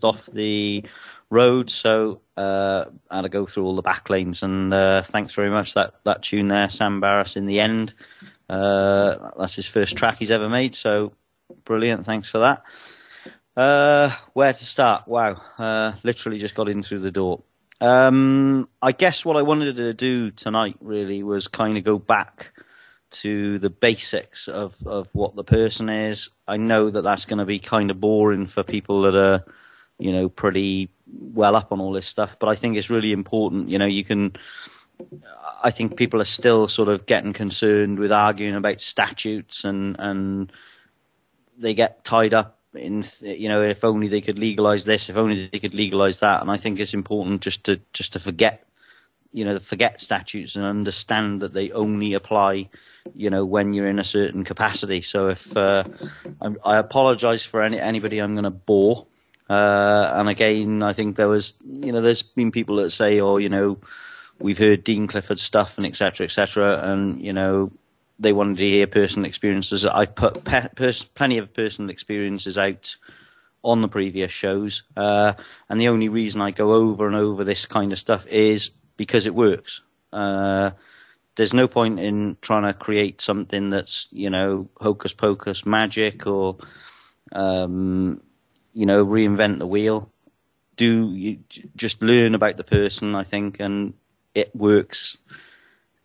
off the road, so I had to go through all the back lanes, and thanks very much, that tune there, Sam Barris in the end. That's his first track he's ever made, so brilliant, thanks for that. Where to start? Wow, literally just got in through the door. I guess what I wanted to do tonight really was kind of go back to the basics of what the person is. I know that that's going to be kind of boring for people that are, you know, pretty well up on all this stuff, but I think it's really important. You know, I think people are still sort of getting concerned with arguing about statutes, and they get tied up in, you know, if only they could legalize this, if only they could legalize that. And I think it's important just to forget, you know, forget statutes and understand that they only apply, you know, when you're in a certain capacity. So if I apologize for anybody I'm going to bore. And again, I think there's been people that say, oh, you know, we've heard Dean Clifford stuff and et cetera, and, you know, they wanted to hear personal experiences. I put plenty of personal experiences out on the previous shows, and the only reason I go over and over this kind of stuff is because it works. There's no point in trying to create something that's, you know, hocus pocus magic, or you know, reinvent the wheel. You just learn about the person, I think, and it works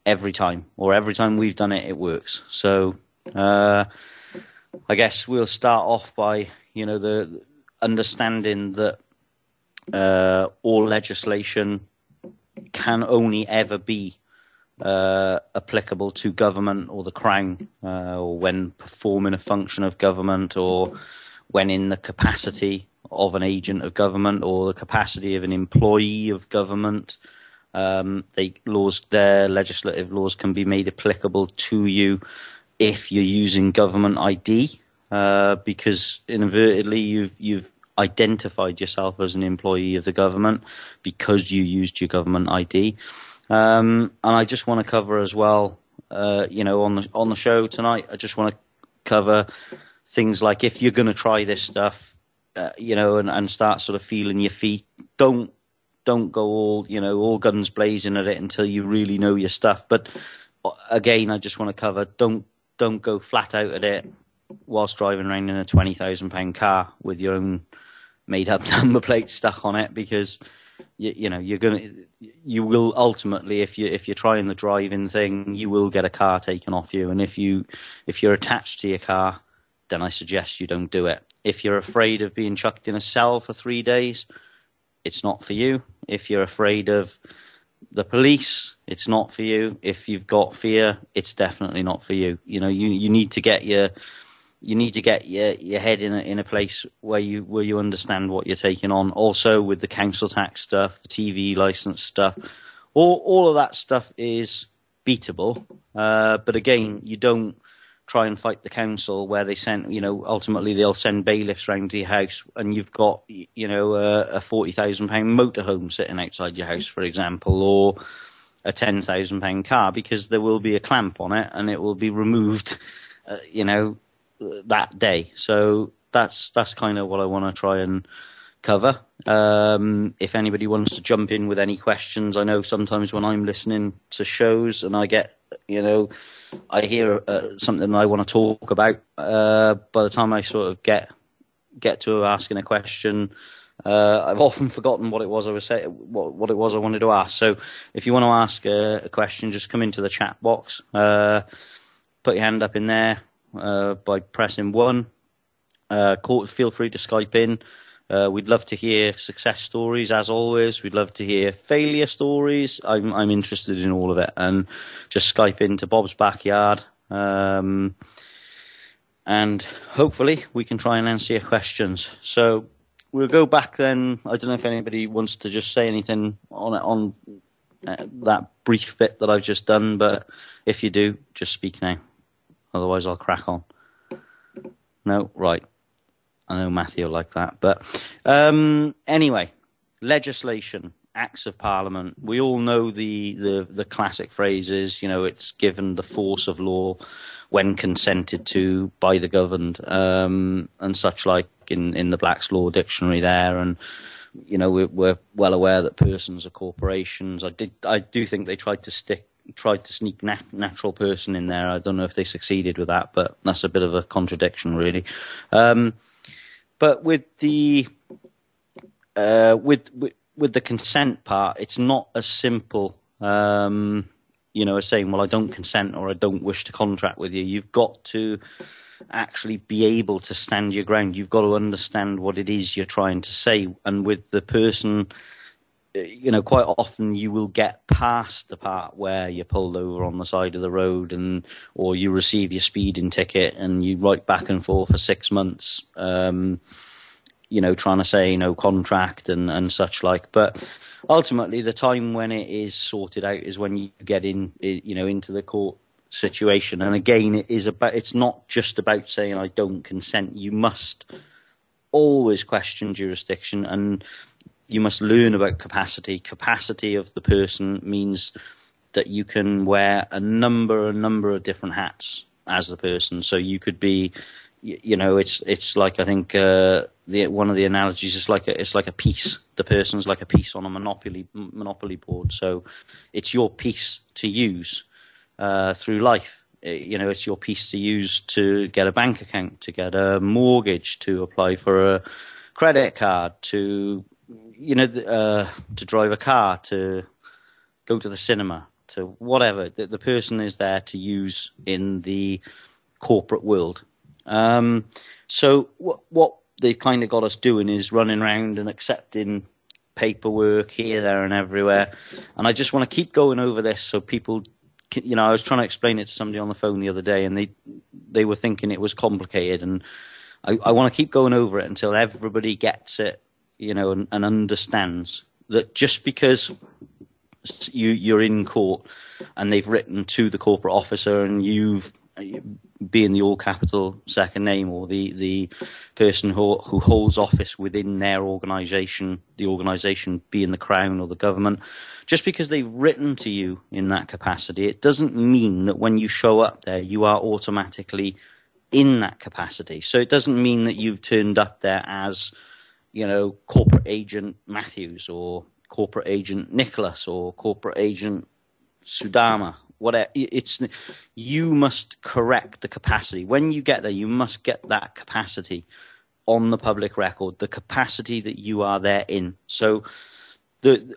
every time, or every time we've done it, it works. So I guess we'll start off by, you know, the understanding that all legislation can only ever be applicable to government or the Crown, or when performing a function of government, or when in the capacity of an agent of government, or the capacity of an employee of government. Their legislative laws can be made applicable to you if you're using government ID, because inadvertently you've identified yourself as an employee of the government because you used your government ID. And I just want to cover as well, you know, on the show tonight, I just want to cover things like, if you're going to try this stuff, you know, and start sort of feeling your feet, don't go all guns blazing at it until you really know your stuff. But again, I just want to cover, don't go flat out at it whilst driving around in a £20,000 car with your own made up number plate stuck on it, because you will ultimately, if you're trying the driving thing, you will get a car taken off you. And if you're attached to your car, then I suggest you don't do it. If you're afraid of being chucked in a cell for 3 days, it's not for you. If you're afraid of the police, it's not for you. If you've got fear, it's definitely not for you. You know, you need to get your head in a place where you understand what you're taking on. Also, with the council tax stuff, the TV license stuff, all of that stuff is beatable. But again, you don't try and fight the council where they send, you know, ultimately they'll send bailiffs round to your house, and you've got, you know, a £40,000 motorhome sitting outside your house, for example, or a £10,000 car, because there will be a clamp on it and it will be removed, you know, that day. So that's kind of what I want to try and cover. If anybody wants to jump in with any questions, I know sometimes when I'm listening to shows and I get, you know, I hear something I want to talk about, by the time I sort of get to asking a question, I've often forgotten what it was I was saying, what it was I wanted to ask. So if you want to ask a question, just come into the chat box, put your hand up in there by pressing 1. Feel free to Skype in. We'd love to hear success stories, as always. We'd love to hear failure stories. I'm interested in all of it. And just Skype into Bob's Backyard. And hopefully we can try and answer your questions. So we'll go back then. I don't know if anybody wants to just say anything on that brief bit that I've just done. But if you do, just speak now. Otherwise I'll crack on. No? Right. I know Matthew will like that. But anyway, legislation, acts of parliament. We all know the classic phrases, you know, it's given the force of law when consented to by the governed, and such like. in the Black's Law Dictionary there, and we're well aware that persons are corporations. I do think they tried to sneak natural person in there. I don't know if they succeeded with that, but that's a bit of a contradiction, really. But with the with the consent part, it's not as simple, as saying, well, I don't consent or I don't wish to contract with you. You've got to actually be able to stand your ground. You've got to understand what it is you're trying to say. And with the person, quite often you will get past the part where you're pulled over on the side of the road or you receive your speeding ticket and you write back and forth for 6 months, trying to say no contract and such like. But ultimately, the time when it is sorted out is when you get into the court situation. And again, it's not just about saying I don't consent. You must always question jurisdiction, and you must learn about capacity. Capacity of the person means that you can wear a number of different hats as the person. So you could be, it's like, I think one of the analogies is it's like a piece. The person's like a piece on a monopoly board. So it's your piece to use through life. It's your piece to use to get a bank account, to get a mortgage, to apply for a credit card, to drive a car, to go to the cinema, to whatever. The person is there to use in the corporate world. So what they've kind of got us doing is running around and accepting paperwork here, there, and everywhere. And I just want to keep going over this so people, I was trying to explain it to somebody on the phone the other day, and they were thinking it was complicated. And I want to keep going over it until everybody gets it, and understands that just because you're in court and they've written to the corporate officer and you've being the all capital second name, or the person who holds office within their organisation, the organisation being the Crown or the government, just because they've written to you in that capacity, it doesn't mean that when you show up there you are automatically in that capacity. So it doesn't mean that you've turned up there as, corporate agent Matthews or corporate agent Nicholas or corporate agent Sudama. Whatever. You must correct the capacity. When you get there, you must get that capacity on the public record, the capacity that you are there in. So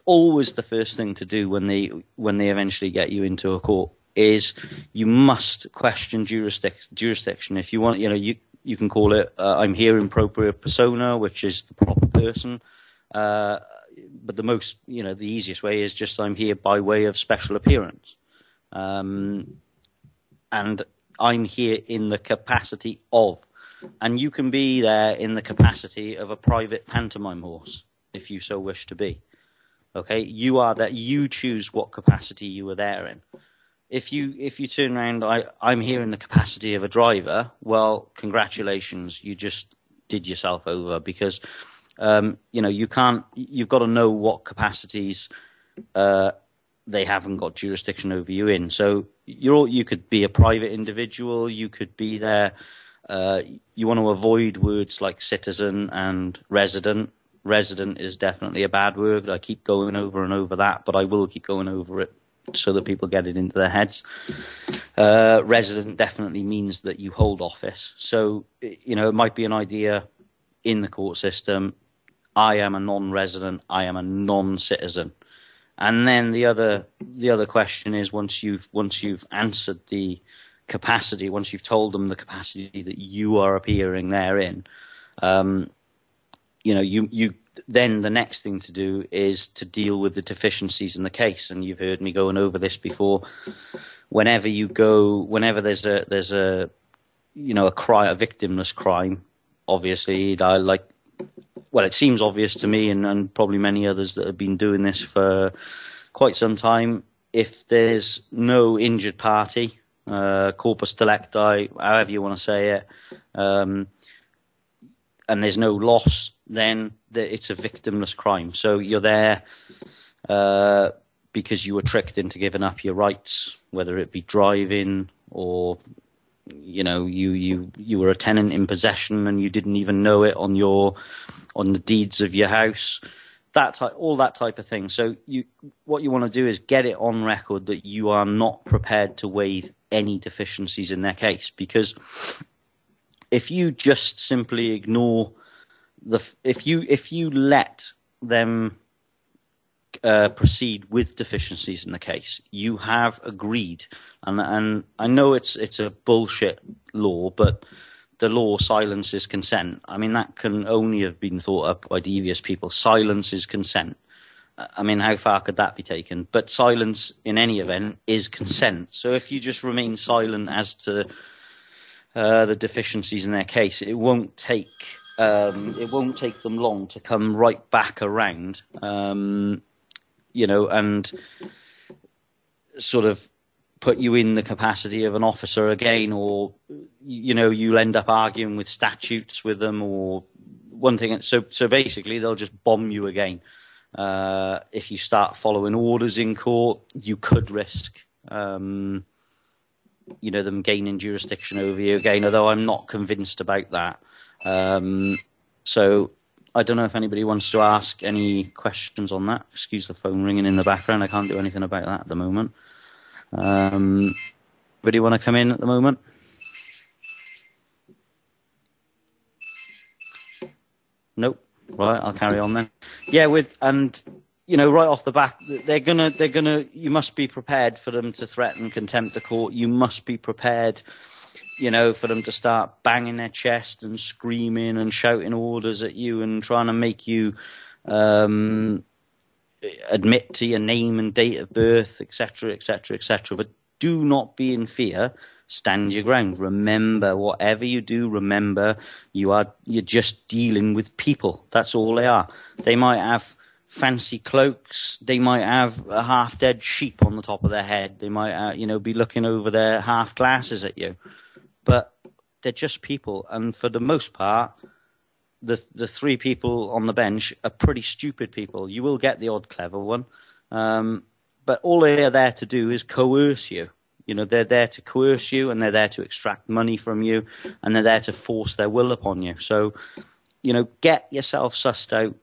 always the first thing to do when they eventually get you into a court is you must question jurisdiction. If you want, you can call it I'm here in propria persona, which is the proper person. But the most, the easiest way is just I'm here by way of special appearance. And I'm here in the capacity of, and you can be there in the capacity of a private pantomime horse, if you so wish to be. Okay, you are that. You choose what capacity you are there in. If you turn around, I'm here in the capacity of a driver. Well, congratulations, you just did yourself over, because you can't. You've got to know what capacities they haven't got jurisdiction over you in. So you could be a private individual. You could be there. You want to avoid words like citizen and resident. Resident is definitely a bad word. I keep going over and over that, but I will keep going over it so that people get it into their heads. Resident definitely means that you hold office. So, it might be an idea in the court system. I am a non-resident. I am a non-citizen. And then the other question is, once you've answered the capacity, once you've told them the capacity that you are appearing therein, then the next thing to do is to deal with the deficiencies in the case. And you've heard me going over this before. Whenever there's a victimless crime, obviously, it seems obvious to me and probably many others that have been doing this for quite some time. If there's no injured party, corpus delicti, however you want to say it, and there's no loss, then it's a victimless crime. So you're there because you were tricked into giving up your rights, whether it be driving or you were a tenant in possession and you didn't even know it on the deeds of your house, all that type of thing. So what you want to do is get it on record that you are not prepared to waive any deficiencies in their case, because if you just simply ignore if you let them proceed with deficiencies in the case, you have agreed, and I know it's a bullshit law, but the law silences consent. I mean, that can only have been thought up by devious people. Silence is consent. I mean, how far could that be taken? But silence, in any event, is consent. So if you just remain silent as to the deficiencies in their case, it won't take them long to come right back around, and sort of put you in the capacity of an officer again, or you'll end up arguing with statutes with them or one thing. So basically, they'll just bomb you again. If you start following orders in court, you could risk them gaining jurisdiction over you again, although I'm not convinced about that. So I don't know if anybody wants to ask any questions on that. Excuse the phone ringing in the background. I can't do anything about that at the moment. Anybody want to come in at the moment? Nope. Right, I'll carry on then. Yeah, right off the bat, they're gonna. You must be prepared for them to threaten contempt of court. You must be prepared, for them to start banging their chest and screaming and shouting orders at you and trying to make you admit to your name and date of birth, etc., etc., etc. But do not be in fear. Stand your ground. Remember, whatever you do, you're just dealing with people. That's all they are. They might have fancy cloaks. They might have a half-dead sheep on the top of their head. They might, be looking over their half glasses at you. But they're just people, and for the most part, the three people on the bench are pretty stupid people. You will get the odd clever one, but all they are there to do is coerce you. They're there to coerce you, and they're there to extract money from you, and they're there to force their will upon you. So, get yourself sussed out.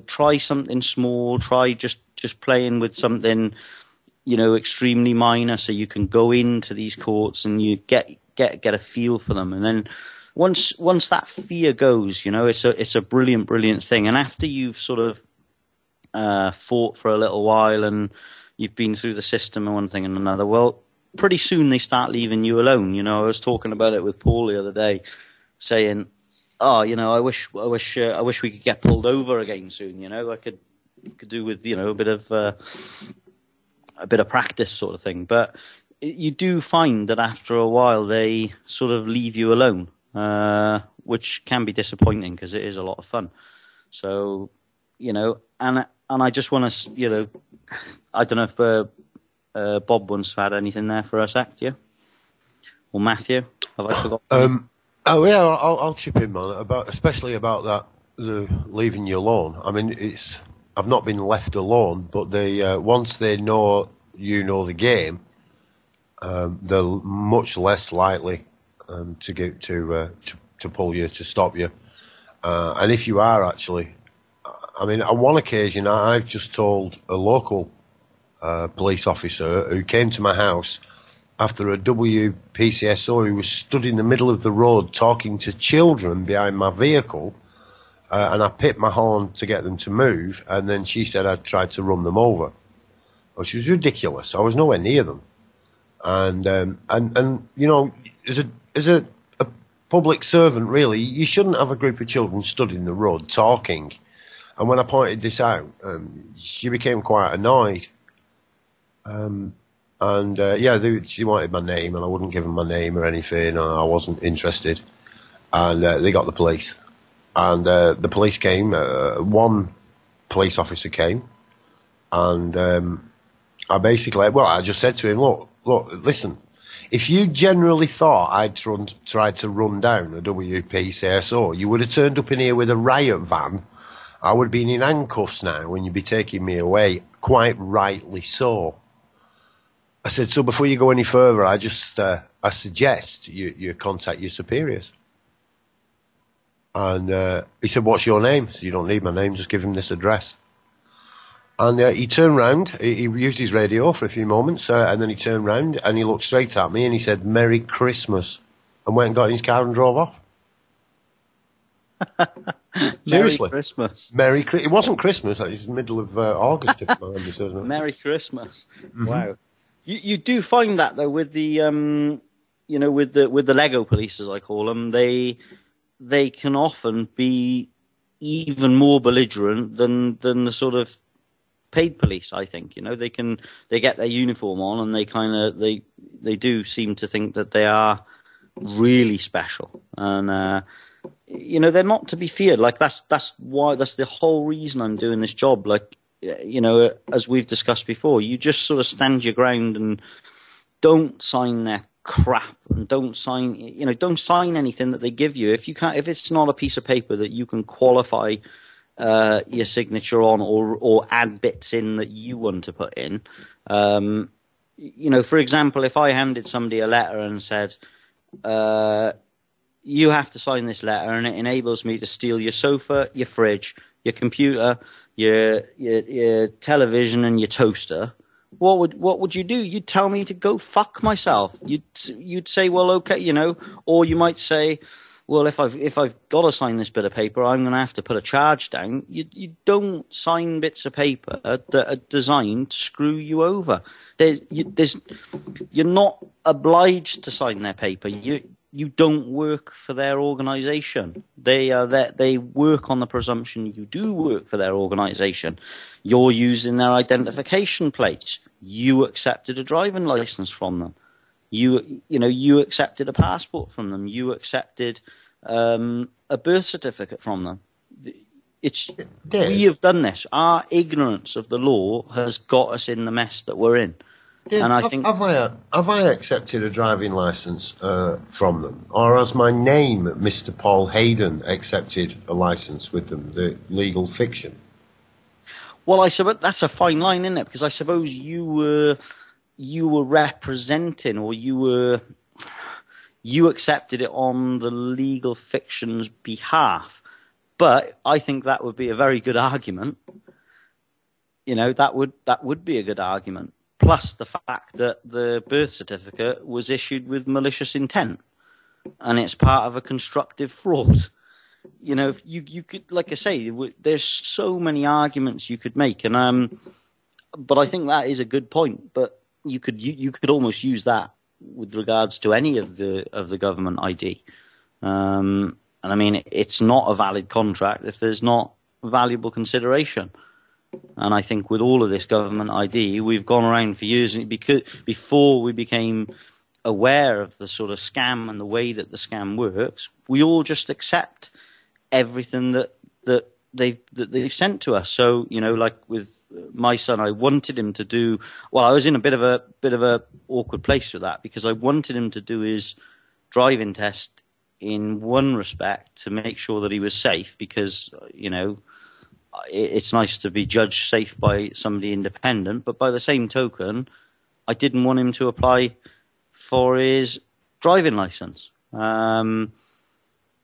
Try something small. Try just playing with something, extremely minor, so you can go into these courts and you get a feel for them. And then once that fear goes, it's a brilliant thing. And after you've sort of fought for a little while and you've been through the system and one thing and another, well, pretty soon they start leaving you alone. I was talking about it with Paul the other day, saying, I wish we could get pulled over again soon. I could do with a bit of practice sort of thing. But you do find that after a while they sort of leave you alone, which can be disappointing because it is a lot of fun. So and I just want to I don't know if Bob once had anything there for us, yeah? Or Matthew? Have I forgotten? I'll chip in, man. Especially about that, the leaving you alone. I mean, I've not been left alone, but once they know the game, they're much less likely to pull you, to stop you. And if you are actually, I mean, on one occasion, I've just told a local police officer who came to my house after a WPCSO who was stood in the middle of the road talking to children behind my vehicle, and I pipped my horn to get them to move, and then she said I'd tried to run them over. Which was ridiculous. I was nowhere near them. And as a public servant, really, you shouldn't have a group of children stood in the road talking. And when I pointed this out, she became quite annoyed. She wanted my name, and I wouldn't give them my name or anything, and I wasn't interested. And they got the police. And the police came, one police officer came, and I just said to him, look, listen, if you generally thought I'd tried to run down a WPCSO, you would have turned up in here with a riot van. I would have been in handcuffs now when you'd be taking me away, quite rightly so. I said, so before you go any further, I just I suggest you contact your superiors. And he said, what's your name? I said, you don't need my name, just give him this address. And he turned round, he used his radio for a few moments, and then he turned round and he looked straight at me and he said, Merry Christmas, and went and got in his car and drove off. Merry Christmas. It wasn't Christmas, it was the middle of August, if I remember, wasn't it? Merry Christmas. Mm-hmm. Wow. You do find that, though, with the, with the Lego police, as I call them, they can often be even more belligerent than the sort of paid police, I think. They get their uniform on and they do seem to think that they are really special, and they're not to be feared. Like that's the whole reason I'm doing this job. Like, as we've discussed before, you just sort of stand your ground and don't sign their crap, and don't sign anything that they give you if it's not a piece of paper that you can qualify your signature on, or add bits in that you want to put in. For example, if I handed somebody a letter and said, you have to sign this letter and it enables me to steal your sofa, your fridge, your computer, your television and your toaster, what would you do? You'd tell me to go fuck myself. You'd say, well, okay, or you might say, well, if I've got to sign this bit of paper, I'm going to have to put a charge down. You don't sign bits of paper that are designed to screw you over. You're not obliged to sign their paper. You don't work for their organisation. They work on the presumption you do work for their organisation. You're using their identification plates. You accepted a driving licence from them. You accepted a passport from them. You accepted a birth certificate from them. We have done this. Our ignorance of the law has got us in the mess that we're in. Dave, and I think, have I accepted a driving licence from them, or has my name, Mr. Paul Hayden, accepted a licence with them, the legal fiction? Well, I suppose that's a fine line, isn't it? Because I suppose you were representing, or you accepted it on the legal fiction's behalf. But I think that would be a very good argument. That would be a good argument. Plus the fact that the birth certificate was issued with malicious intent, and it's part of a constructive fraud. You could, like I say, there's so many arguments you could make, and but I think that is a good point. But you could almost use that with regards to any of the government ID, and I mean, it's not a valid contract if there's not valuable consideration. And I think with all of this government ID, we've gone around for years, because before we became aware of the sort of scam and the way that the scam works, we all just accept everything that they've sent to us. So, like with my son, I wanted him to do, well, I was in a bit of a awkward place with that, because I wanted him to do his driving test in one respect to make sure that he was safe, because, it's nice to be judged safe by somebody independent, but by the same token, I didn't want him to apply for his driving license. So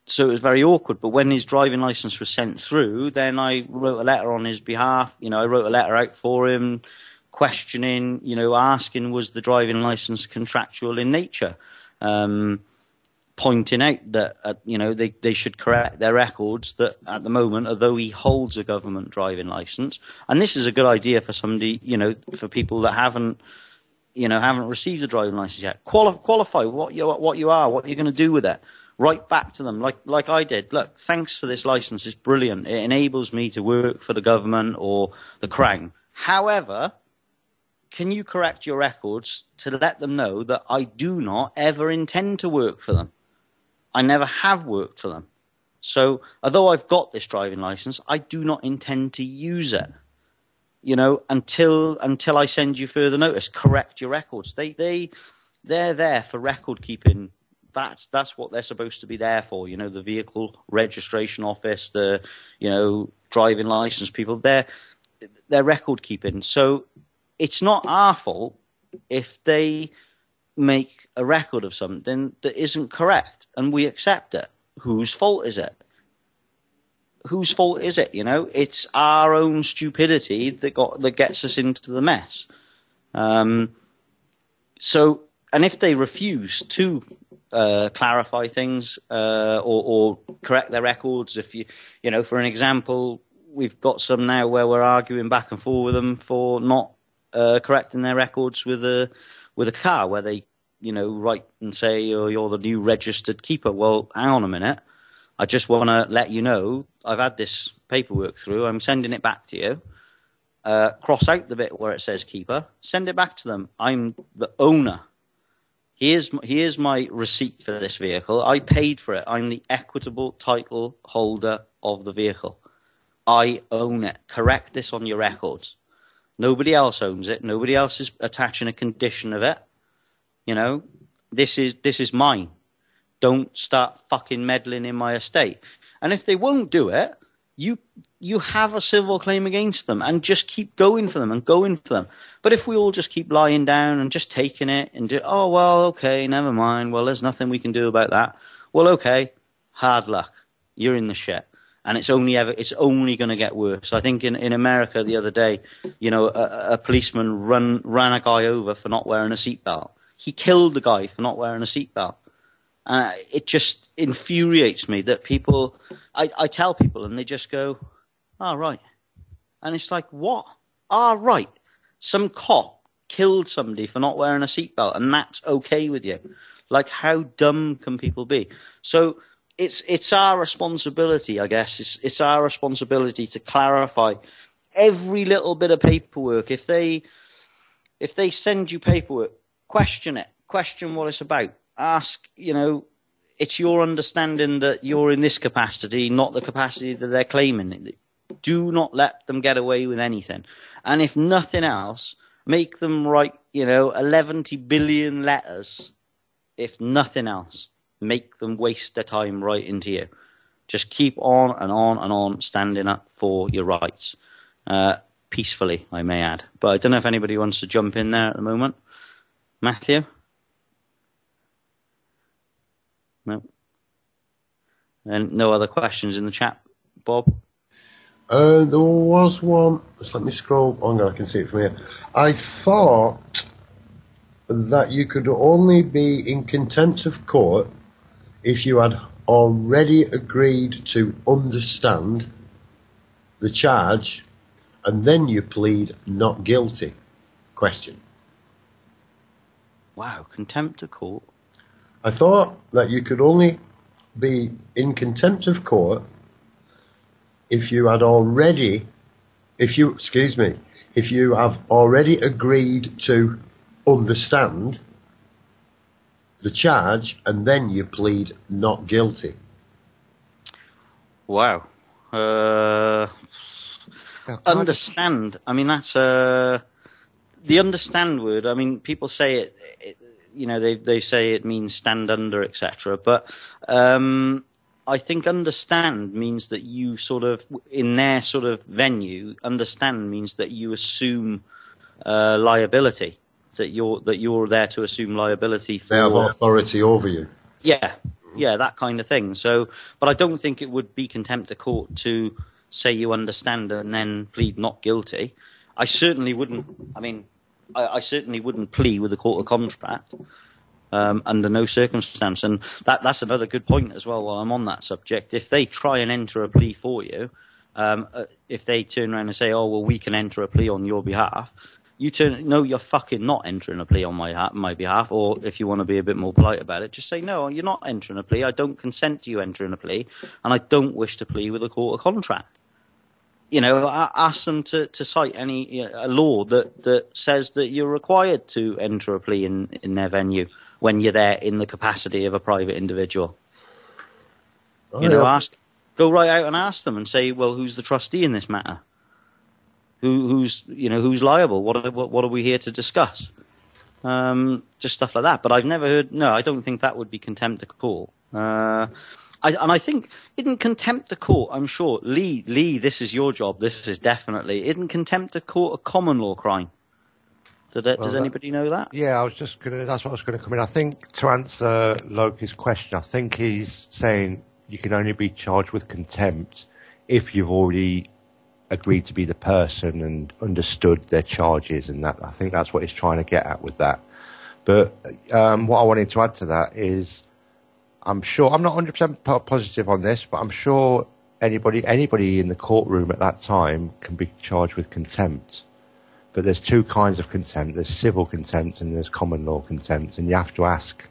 it was very awkward. But when his driving license was sent through, then I wrote a letter on his behalf. I wrote a letter out for him, questioning, asking, was the driving license contractual in nature? Pointing out that, they should correct their records, that at the moment, although he holds a government driving license, and this is a good idea for somebody, for people that haven't received a driving license yet. Qualify what you are, what you're going to do with it. Write back to them like I did. Look, thanks for this license. It's brilliant. It enables me to work for the government or the Crown. However, can you correct your records to let them know that I do not ever intend to work for them? I never have worked for them. So, although I've got this driving license, I do not intend to use it. Until I send you further notice. Correct your records. They're there for record keeping. That's what they're supposed to be there for. The vehicle registration office, the driving license people. They're record keeping. So it's not our fault if they make a record of something that isn't correct, and we accept it. Whose fault is it? Whose fault is it? You know, it's our own stupidity that gets us into the mess. So, and if they refuse to clarify things or correct their records, if you know, for an example, we've got some now where we're arguing back and forth with them for not correcting their records with a car, where they, you know, write and say, "Oh, you're the new registered keeper." Well, hang on a minute. I just want to let you know I've had this paperwork through. I'm sending it back to you. Cross out the bit where it says keeper. Send it back to them. I'm the owner. Here's my receipt for this vehicle. I paid for it. I'm the equitable title holder of the vehicle. I own it. Correct this on your records. Nobody else owns it. Nobody else is attaching a condition of it. You know, this is mine. Don't start fucking meddling in my estate. And if they won't do it, you have a civil claim against them, and just keep going for them and going for them. But if we all just keep lying down and just taking it and do, oh, well, okay, never mind. Well, there's nothing we can do about that. Well, okay, hard luck. You're in the shit. And it's only going to get worse. I think in America the other day, you know, a policeman ran a guy over for not wearing a seatbelt. He killed the guy for not wearing a seatbelt. It just infuriates me that people, I tell people and they just go, "Oh, right." And it's like, what? Ah, right. Some cop killed somebody for not wearing a seatbelt, and that's okay with you. Like, how dumb can people be? So it's our responsibility, I guess. It's our responsibility to clarify every little bit of paperwork. If they send you paperwork, question it. Question what it's about. Ask, you know, it's your understanding that you're in this capacity, not the capacity that they're claiming. Do not let them get away with anything. And if nothing else, make them write, you know, 11 billion letters. If nothing else, make them waste their time writing to you. Just keep on and on and on standing up for your rights. Peacefully, I may add. But I don't know if anybody wants to jump in there at the moment. Matthew? No. And no other questions in the chat, Bob? There was one. Just let me scroll. Oh, no, I can see it from here. I thought that you could only be in contempt of court if you had already agreed to understand the charge and then you plead not guilty. Question. Wow, contempt of court. I thought that you could only be in contempt of court if you have already agreed to understand the charge and then you plead not guilty. Wow. Understand. I mean, that's the understand word. I mean, people say it you know, they say it means stand under, etc. But I think understand means that you sort of, in their sort of venue, understand means that you assume liability, that you're there to assume liability for. They have authority over you. Yeah, that kind of thing. So, but I don't think it would be contempt of court to say you understand and then plead not guilty. I certainly wouldn't. I mean, I certainly wouldn't plea with a court of contract under no circumstance. And that's another good point as well while I'm on that subject. If they try and enter a plea for you, if they turn around and say, oh, well, we can enter a plea on your behalf, no, you're fucking not entering a plea on my behalf. Or if you want to be a bit more polite about it, just say, no, you're not entering a plea. I don't consent to you entering a plea, and I don't wish to plea with a court of contract. You know, ask them to cite a law that says that you're required to enter a plea in their venue when you're there in the capacity of a private individual. Oh, you know, go right out and ask them and say, well, who's the trustee in this matter? Who's liable? What are we here to discuss? Just stuff like that. But I've never heard. No, I don't think that would be contempt of court. I think, isn't contempt of court, I'm sure, Lee, this is your job, this is definitely, isn't contempt of court a common law crime? Does anybody know that? Yeah, that's what I was gonna come in. I think to answer Loki's question, I think he's saying you can only be charged with contempt if you've already agreed to be the person and understood their charges, and that I think that's what he's trying to get at with that. But what I wanted to add to that is, I'm sure I'm not 100% positive on this, but I'm sure anybody in the courtroom at that time can be charged with contempt. But there's two kinds of contempt. There's civil contempt and there's common law contempt, and you have to ask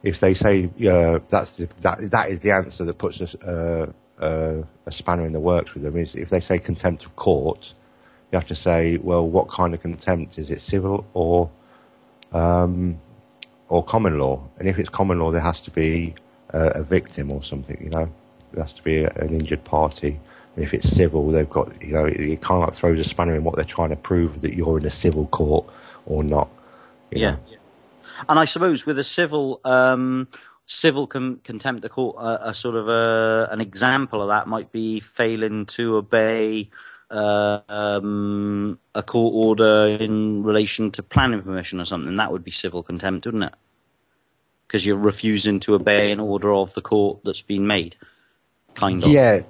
if they say that is the answer that puts us a spanner in the works with them. Is if they say contempt of court, you have to say, well, what kind of contempt is it, civil or common law? And if it's common law, there has to be a victim or something. There has to be an injured party. And if it's civil, they've got it kind of throws a spanner in what they're trying to prove, that you're in a civil court or not. Yeah. And I suppose with a civil contempt of court, a sort of an example of that might be failing to obey a court order in relation to planning permission or something. That would be civil contempt, wouldn't it? Because you're refusing to obey an order of the court that's been made, kind of. Yeah,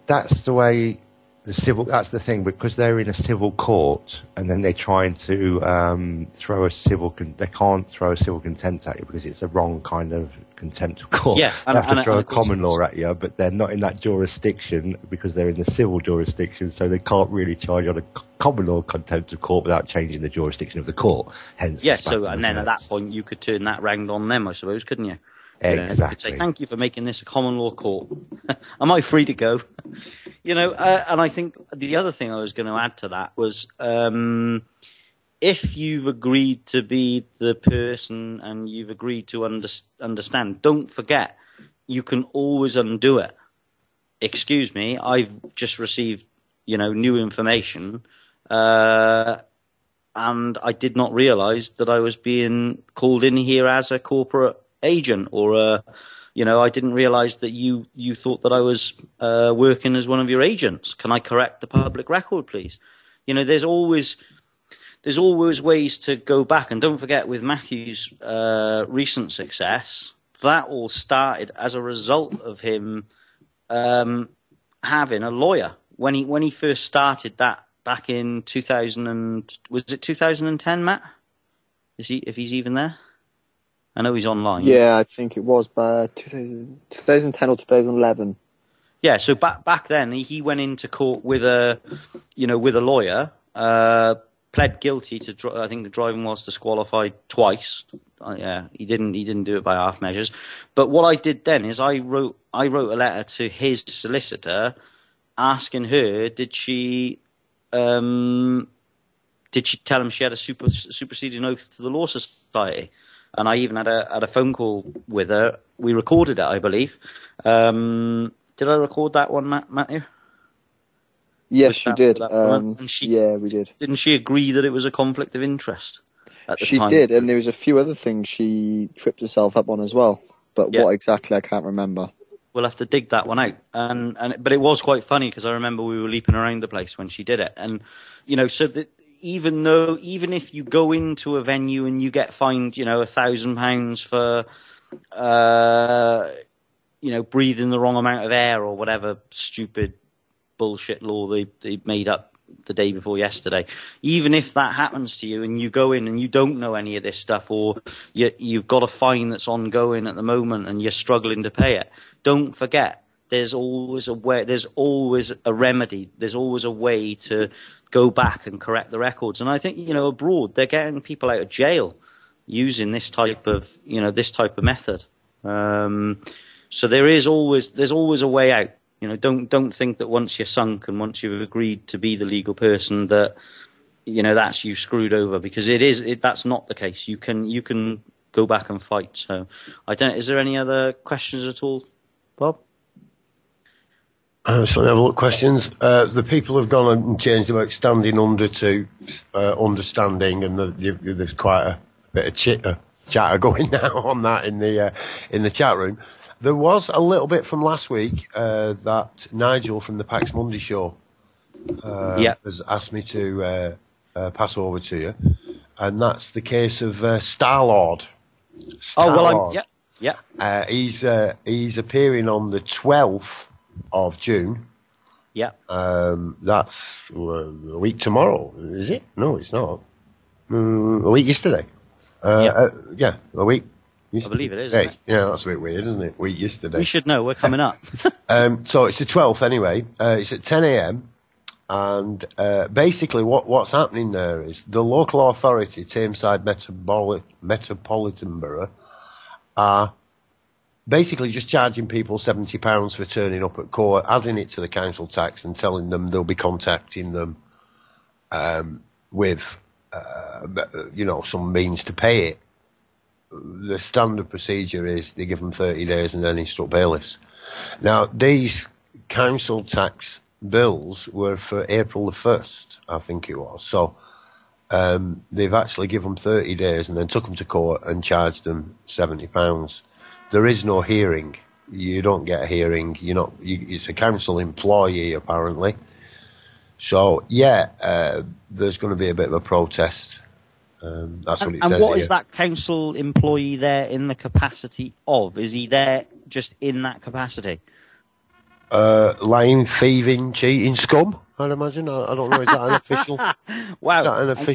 that's the way that's the thing, because they're in a civil court and then they're trying to they can't throw a civil contempt at you because it's the wrong kind of contempt of court. Yeah, they have to throw a common law at you, but they're not in that jurisdiction because they're in the civil jurisdiction, so they can't really charge on a common law contempt of court without changing the jurisdiction of the court. Hence, yeah. So and then at that point you could turn that round on them, I suppose, couldn't you? Exactly. You could say, thank you for making this a common law court. Am I free to go? And I think the other thing I was going to add to that was, if you've agreed to be the person and you've agreed to understand, don't forget, you can always undo it. Excuse me, I've just received, new information, and I did not realise that I was being called in here as a corporate agent, or I didn't realise that you thought that I was working as one of your agents. Can I correct the public record, please? There's always ways to go back, and don't forget, with Matthew's recent success, that all started as a result of him having a lawyer when he first started that back in 2010, Matt? If he's even there? I know he's online. Yeah, I think it was by 2010 or 2011. Yeah, so back then he went into court with a lawyer, pled guilty to I think the driving whilst disqualified twice. Yeah, he didn't do it by half measures. But what I did then is I wrote a letter to his solicitor asking her, did she tell him she had a superseding oath to the Law Society? And I even had a phone call with her. We recorded it, I believe. Did I record that one, Matthew? Yes, you did. Yeah, we did. Didn't she agree that it was a conflict of interest at the time? She did, and there was a few other things she tripped herself up on as well. But what exactly, I can't remember. We'll have to dig that one out. But it was quite funny because I remember we were leaping around the place when she did it. And, so that even if you go into a venue and you get fined, £1,000 for, breathing the wrong amount of air or whatever stupid bullshit law they made up the day before yesterday, even if that happens to you and you go in and you don't know any of this stuff, or you've got a fine that's ongoing at the moment and you're struggling to pay it, don't forget, there's always a way, there's always a remedy, there's always a way to go back and correct the records. And I think, abroad, they're getting people out of jail using this type of method. So there's always a way out. Don't think that once you're sunk and once you've agreed to be the legal person that, that's you screwed over, because that's not the case. You can go back and fight. So is there any other questions at all, Bob? So I have a look at questions. The people have gone and changed the word standing under to understanding, and there's quite a bit of chatter going now on that in the chat room. There was a little bit from last week that Nigel from the Pax Monday show has asked me to pass over to you. and that's the case of Star-Lord. Oh, well, yeah. He's appearing on the 12th of June. Yeah. That's a week tomorrow, is it? No, it's not. A week yesterday. Yeah, a week. I believe it is. Hey, Isn't it? yeah, that's a bit weird, isn't it? Week yesterday. We should know. We're coming up. So it's the 12th anyway. It's at 10 a.m. And basically what's happening there is the local authority, Tameside Metropolitan Borough, are basically just charging people £70 for turning up at court, adding it to the council tax and telling them they'll be contacting them with, some means to pay it. The standard procedure is they give them 30 days and then instruct bailiffs. Now, these council tax bills were for April the 1st, I think it was. So they've actually given them 30 days and then took them to court and charged them £70. There is no hearing. You don't get a hearing. It's a council employee, apparently. So, there's going to be a bit of a protest. That's what it says. And what here. is that council employee there in the capacity of? Is he there just in that capacity? Lying, thieving, cheating, scum, I'd imagine. I don't know. Is that an official? Wow. Is that an official?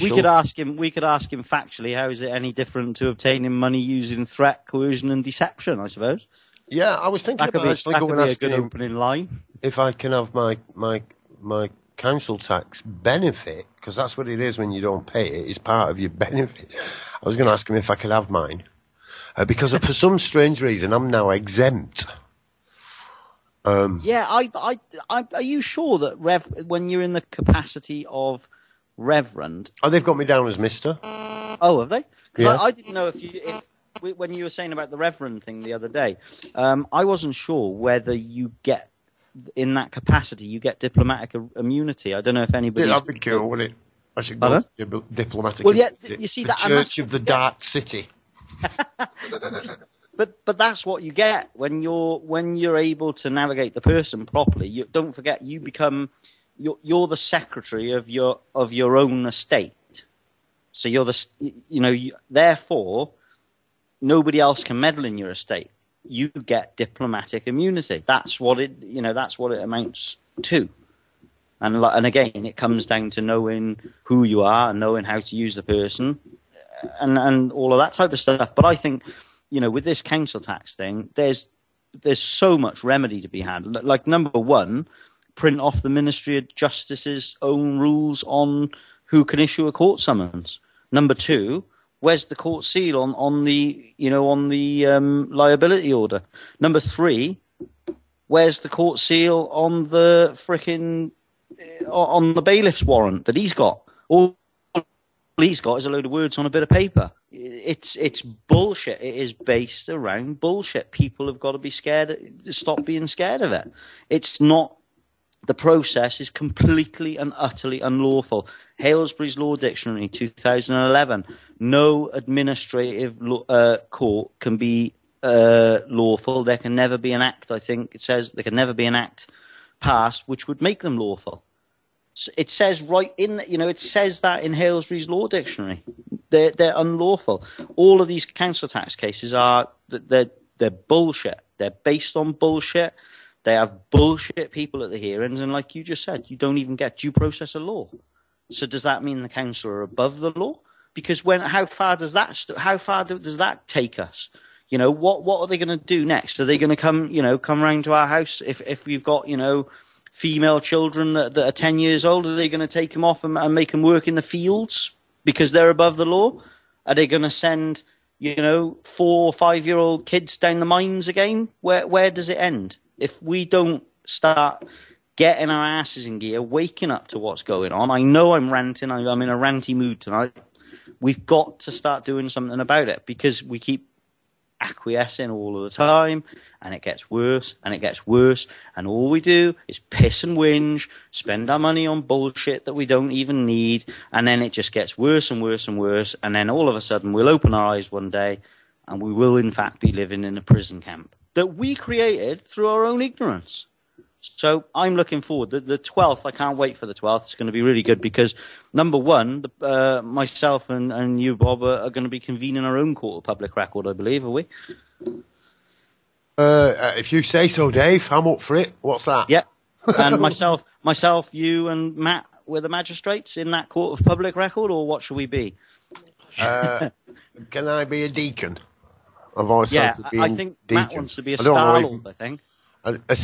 We could ask him factually, how is it any different to obtaining money using threat, coercion and deception, I suppose? Yeah, I was thinking about actually going and asking him opening line. if I can have my council tax benefit, because that's what it is when you don't pay it. It's part of your benefit. I was going to ask him if I could have mine, because for some strange reason I'm now exempt. Are you sure that when you're in the capacity of Reverend? Oh, they've got me down as Mister. Oh, have they? Because Yeah. I didn't know when you were saying about the Reverend thing the other day, I wasn't sure whether you get, in that capacity, you get diplomatic immunity. I don't know if anybody. Yeah, that'd be cool, wouldn't it? I should Pardon? go diplomatic. Well, yeah, immunity. you see the that Church of the Darkcity. But that's what you get when you're able to navigate the person properly. Don't forget, you become you're the secretary of your own estate. So you're therefore nobody else can meddle in your estate. You get diplomatic immunity. That's what it amounts to. And again, it comes down to knowing who you are and knowing how to use the person and all of that type of stuff. But I think, with this council tax thing, there's so much remedy to be had. Like, number one, print off the Ministry of Justice's own rules on who can issue a court summons. Number two, where's the court seal on the liability order? Number three, where's the court seal on the on the bailiff's warrant that he's got? All he's got is a load of words on a bit of paper. It's bullshit. It is based around bullshit. People have got to be stop being scared of it. It's not. The process is completely and utterly unlawful. Halesbury's Law Dictionary, 2011. No administrative court can be lawful. There can never be an act. I think it says there can never be an act passed which would make them lawful. It says it says that in Halesbury's Law Dictionary. They're unlawful. All of these council tax cases they're bullshit. They're based on bullshit. They have bullshit people at the hearings, and like you just said, you don't even get due process of law. So does that mean the council are above the law? Because how far does that take us? What are they going to do next? Are they going to come round to our house if we've got female children that are 10 years old? Are they going to take them off and make them work in the fields because they're above the law? Are they going to send 4 or 5-year-old kids down the mines again? Where does it end? If we don't start getting our asses in gear, waking up to what's going on. I know I'm ranting. I'm in a ranty mood tonight. We've got to start doing something about it because we keep acquiescing all of the time, and it gets worse and it gets worse, and all we do is piss and whinge, spend our money on bullshit that we don't even need, and then it just gets worse and worse and worse, and then all of a sudden we'll open our eyes one day and we will in fact be living in a prison camp that we created through our own ignorance. So I'm looking forward. The 12th, I can't wait for the 12th. It's going to be really good because, number one, myself and you, Bob, are going to be convening our own court of public record, I believe, are we? If you say so, Dave, I'm up for it. What's that? Yeah. And myself, you and Matt were the magistrates in that court of public record, or what should we be? Can I be a deacon? I think deacon. Matt wants to be a Star Lord, I think.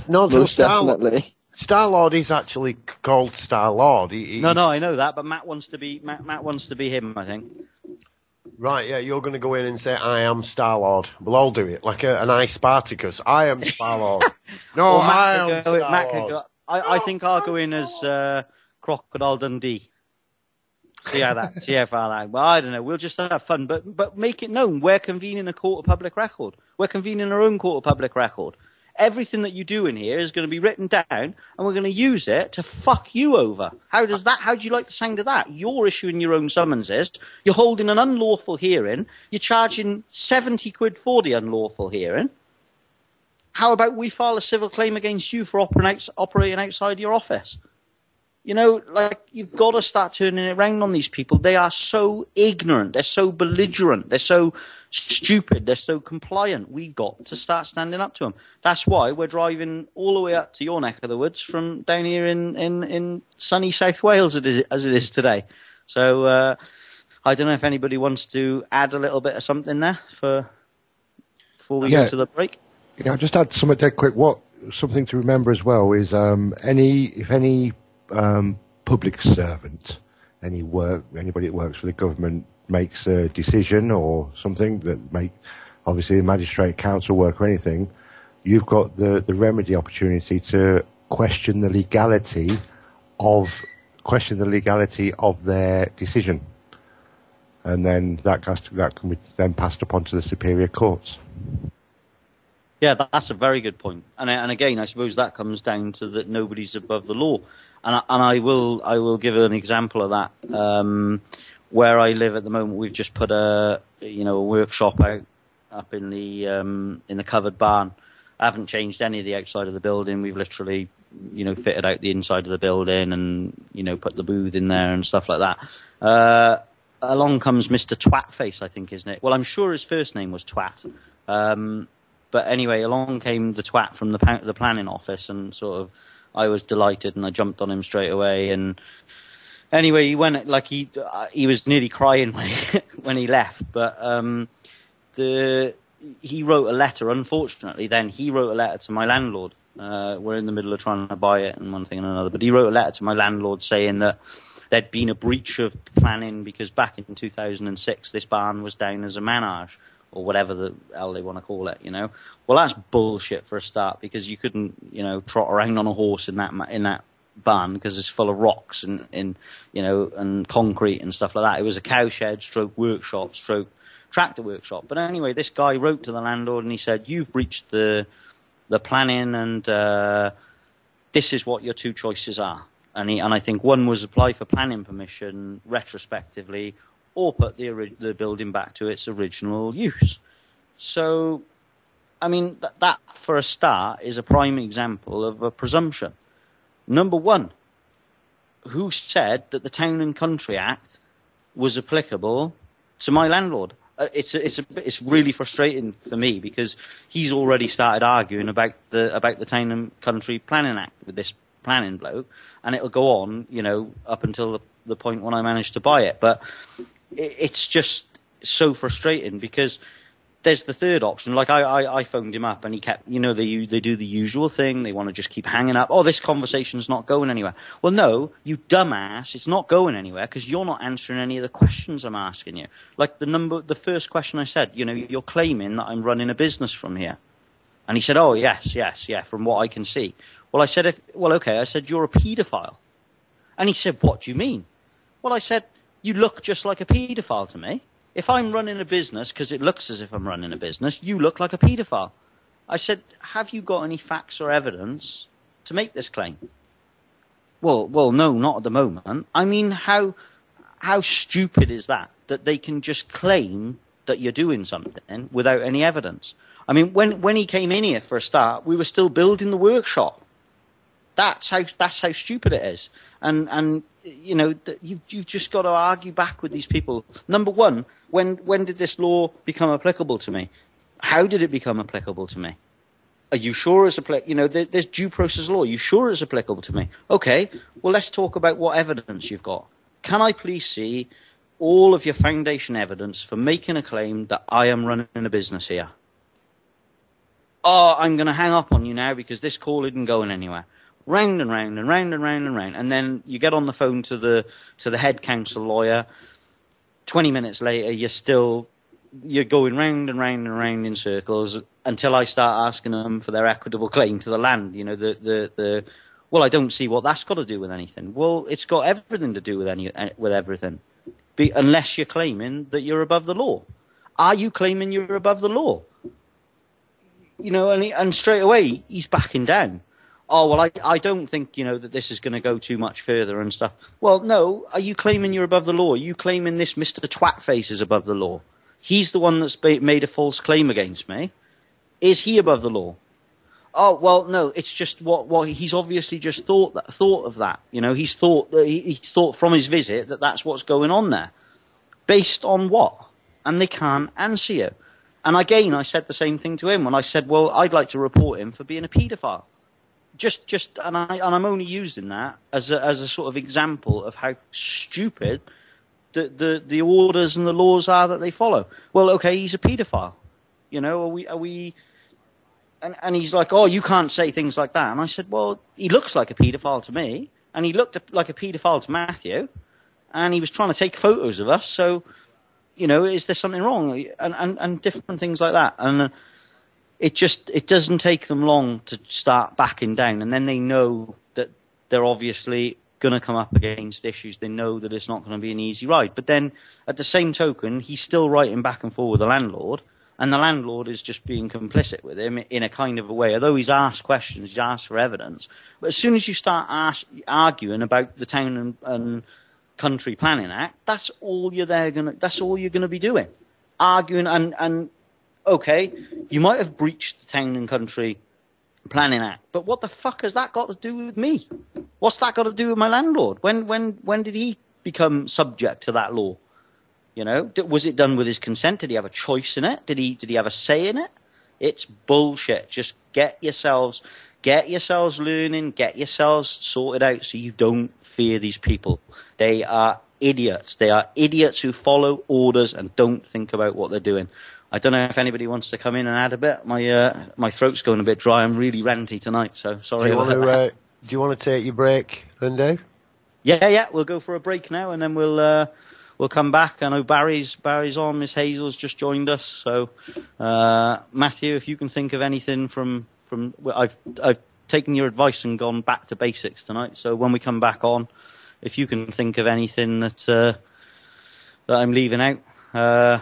Most definitely. Star Lord is actually called Star Lord. No, I know that, but Matt wants to be him, I think. Right, yeah, you're going to go in and say, I am Star Lord. We'll all do it, like an I Spartacus. I am Star Lord. No, I am Star Lord. I think I'll go in as Crocodile Dundee. See how far that. Well, I don't know. We'll just have fun, but make it known we're convening a court of public record. We're convening our own court of public record. Everything that you do in here is going to be written down, and we're going to use it to fuck you over. How do you like the sound of that? You're issuing your own summonses. You're holding an unlawful hearing. You're charging 70 quid for the unlawful hearing. How about we file a civil claim against you for operating outside your office? You know, like, you've got to start turning it around on these people. They are so ignorant. They're so belligerent. They're so stupid. They're so compliant. We've got to start standing up to them. That's why we're driving all the way up to your neck of the woods from down here in sunny South Wales as it is today. So, I don't know if anybody wants to add a little bit of something there before we go to the break. Yeah, I'll just add something dead quick. Something to remember as well is if any public servant, anybody that works for the government makes a decision or something that obviously the magistrate, council work or anything, you've got the remedy opportunity to question the legality of their decision, and then that can be then passed upon to the superior courts. Yeah, that's a very good point. And again, I suppose that comes down to that nobody's above the law. And I will give an example of that. Where I live at the moment, we've just put a workshop up in the covered barn. I haven't changed any of the outside of the building. We've literally, fitted out the inside of the building and, put the booth in there and stuff like that. Along comes Mr. Twatface, I think, isn't it? Well, I'm sure his first name was Twat. But anyway, along came the twat from the planning office, and sort of, I was delighted, and I jumped on him straight away. And anyway, he went like he was nearly crying when he left. But he wrote a letter. Unfortunately, then he wrote a letter to my landlord. We're in the middle of trying to buy it, and one thing and another. But he wrote a letter to my landlord saying that there'd been a breach of planning because back in 2006, this barn was down as a manage, or whatever the hell they want to call it, Well, that's bullshit for a start, because you couldn't, trot around on a horse in that barn because it's full of rocks and concrete and stuff like that. It was a cowshed, stroke workshop, stroke tractor workshop. But anyway, this guy wrote to the landlord and he said, "You've breached the planning, and this is what your two choices are." And I think one was apply for planning permission retrospectively, or put the building back to its original use. So, I mean, that for a start is a prime example of a presumption. Number one, who said that the Town and Country Act was applicable to my landlord? It's really frustrating for me, because he's already started arguing about the Town and Country Planning Act with this planning bloke, and it'll go on, up until the point when I manage to buy it. But it's just so frustrating, because there's the third option. Like I phoned him up and he kept, they do the usual thing. They want to just keep hanging up. Oh, this conversation's not going anywhere. Well, no, you dumbass. It's not going anywhere because you're not answering any of the questions I'm asking you. Like the first question I said, you're claiming that I'm running a business from here. And he said, oh, yes, from what I can see. Well, I said, okay. I said, you're a paedophile. And he said, what do you mean? Well, I said, you look just like a paedophile to me. If I'm running a business, because it looks as if I'm running a business, you look like a paedophile. I said, have you got any facts or evidence to make this claim? Well, no, not at the moment. I mean, how stupid is that they can just claim that you're doing something without any evidence? I mean, when he came in here for a start, we were still building the workshop. That's how stupid it is. And you know, you've just got to argue back with these people. Number one, when did this law become applicable to me? How did it become applicable to me? Are you sure it's applicable? You know, there's due process law. Are you sure it's applicable to me? Okay, well, let's talk about what evidence you've got. Can I please see all of your foundation evidence for making a claim that I am running a business here? Oh, I'm going to hang up on you now because this call isn't going anywhere. Round and round and round and round and round. And then you get on the phone to the head council lawyer. 20 minutes later, you're going round and round and round in circles until I start asking them for their equitable claim to the land. You know, well, I don't see what that's got to do with anything. Well, it's got everything to do with everything. Unless you're claiming that you're above the law. Are you claiming you're above the law? You know, and straight away, he's backing down. Oh, well, I don't think, you know, that this is going to go too much further and stuff. Well, no, are you claiming you're above the law? Are you claiming this Mr. Twatface is above the law? He's the one that's made a false claim against me. Is he above the law? Oh, well, no, it's just what he's obviously just thought of that. You know, he's thought from his visit that that's what's going on there. Based on what? And they can't answer you. And again, I said the same thing to him when I said, well, I'd like to report him for being a paedophile. And I'm only using that as a sort of example of how stupid the orders and the laws are that they follow. Well, okay, he's a paedophile. You know, are we? And he's like, oh, you can't say things like that. And I said, well, he looks like a paedophile to me, and he looked like a paedophile to Matthew, and he was trying to take photos of us. So, you know, is there something wrong? And different things like that. And it doesn't take them long to start backing down, and then they know that they're obviously going to come up against issues. They know that it's not going to be an easy ride. But then, at the same token, he's still writing back and forth with the landlord, and the landlord is just being complicit with him in a kind of a way. Although he's asked questions, he's asked for evidence. But as soon as you start arguing about the Town and Country Planning Act, that's all you're going to be doing. Arguing and okay, you might have breached the Town and Country Planning Act, but what the fuck has that got to do with me? What's that got to do with my landlord? When did he become subject to that law? You know, was it done with his consent? Did he have a choice in it? Did he have a say in it? It's bullshit. Just get yourselves learning, get yourselves sorted out so you don't fear these people. They are idiots. They are idiots who follow orders and don't think about what they're doing. I don't know if anybody wants to come in and add a bit. My throat's going a bit dry. I'm really ranty tonight, so sorry. Do you want to take your break then, Dave? Yeah. We'll go for a break now, and then we'll come back. I know Barry's on. Miss Hazel's just joined us. So Matthew, if you can think of anything from I've taken your advice and gone back to basics tonight. So when we come back on, if you can think of anything that I'm leaving out.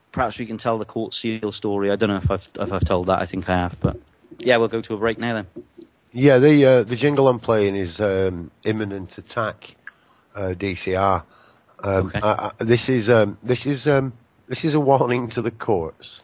Perhaps we can tell the court seal story. I don't know if I've told that. I think I have, but yeah, we'll go to a break now then. Yeah, the jingle I'm playing is Imminent Attack, DCR. Okay. This is a warning to the courts.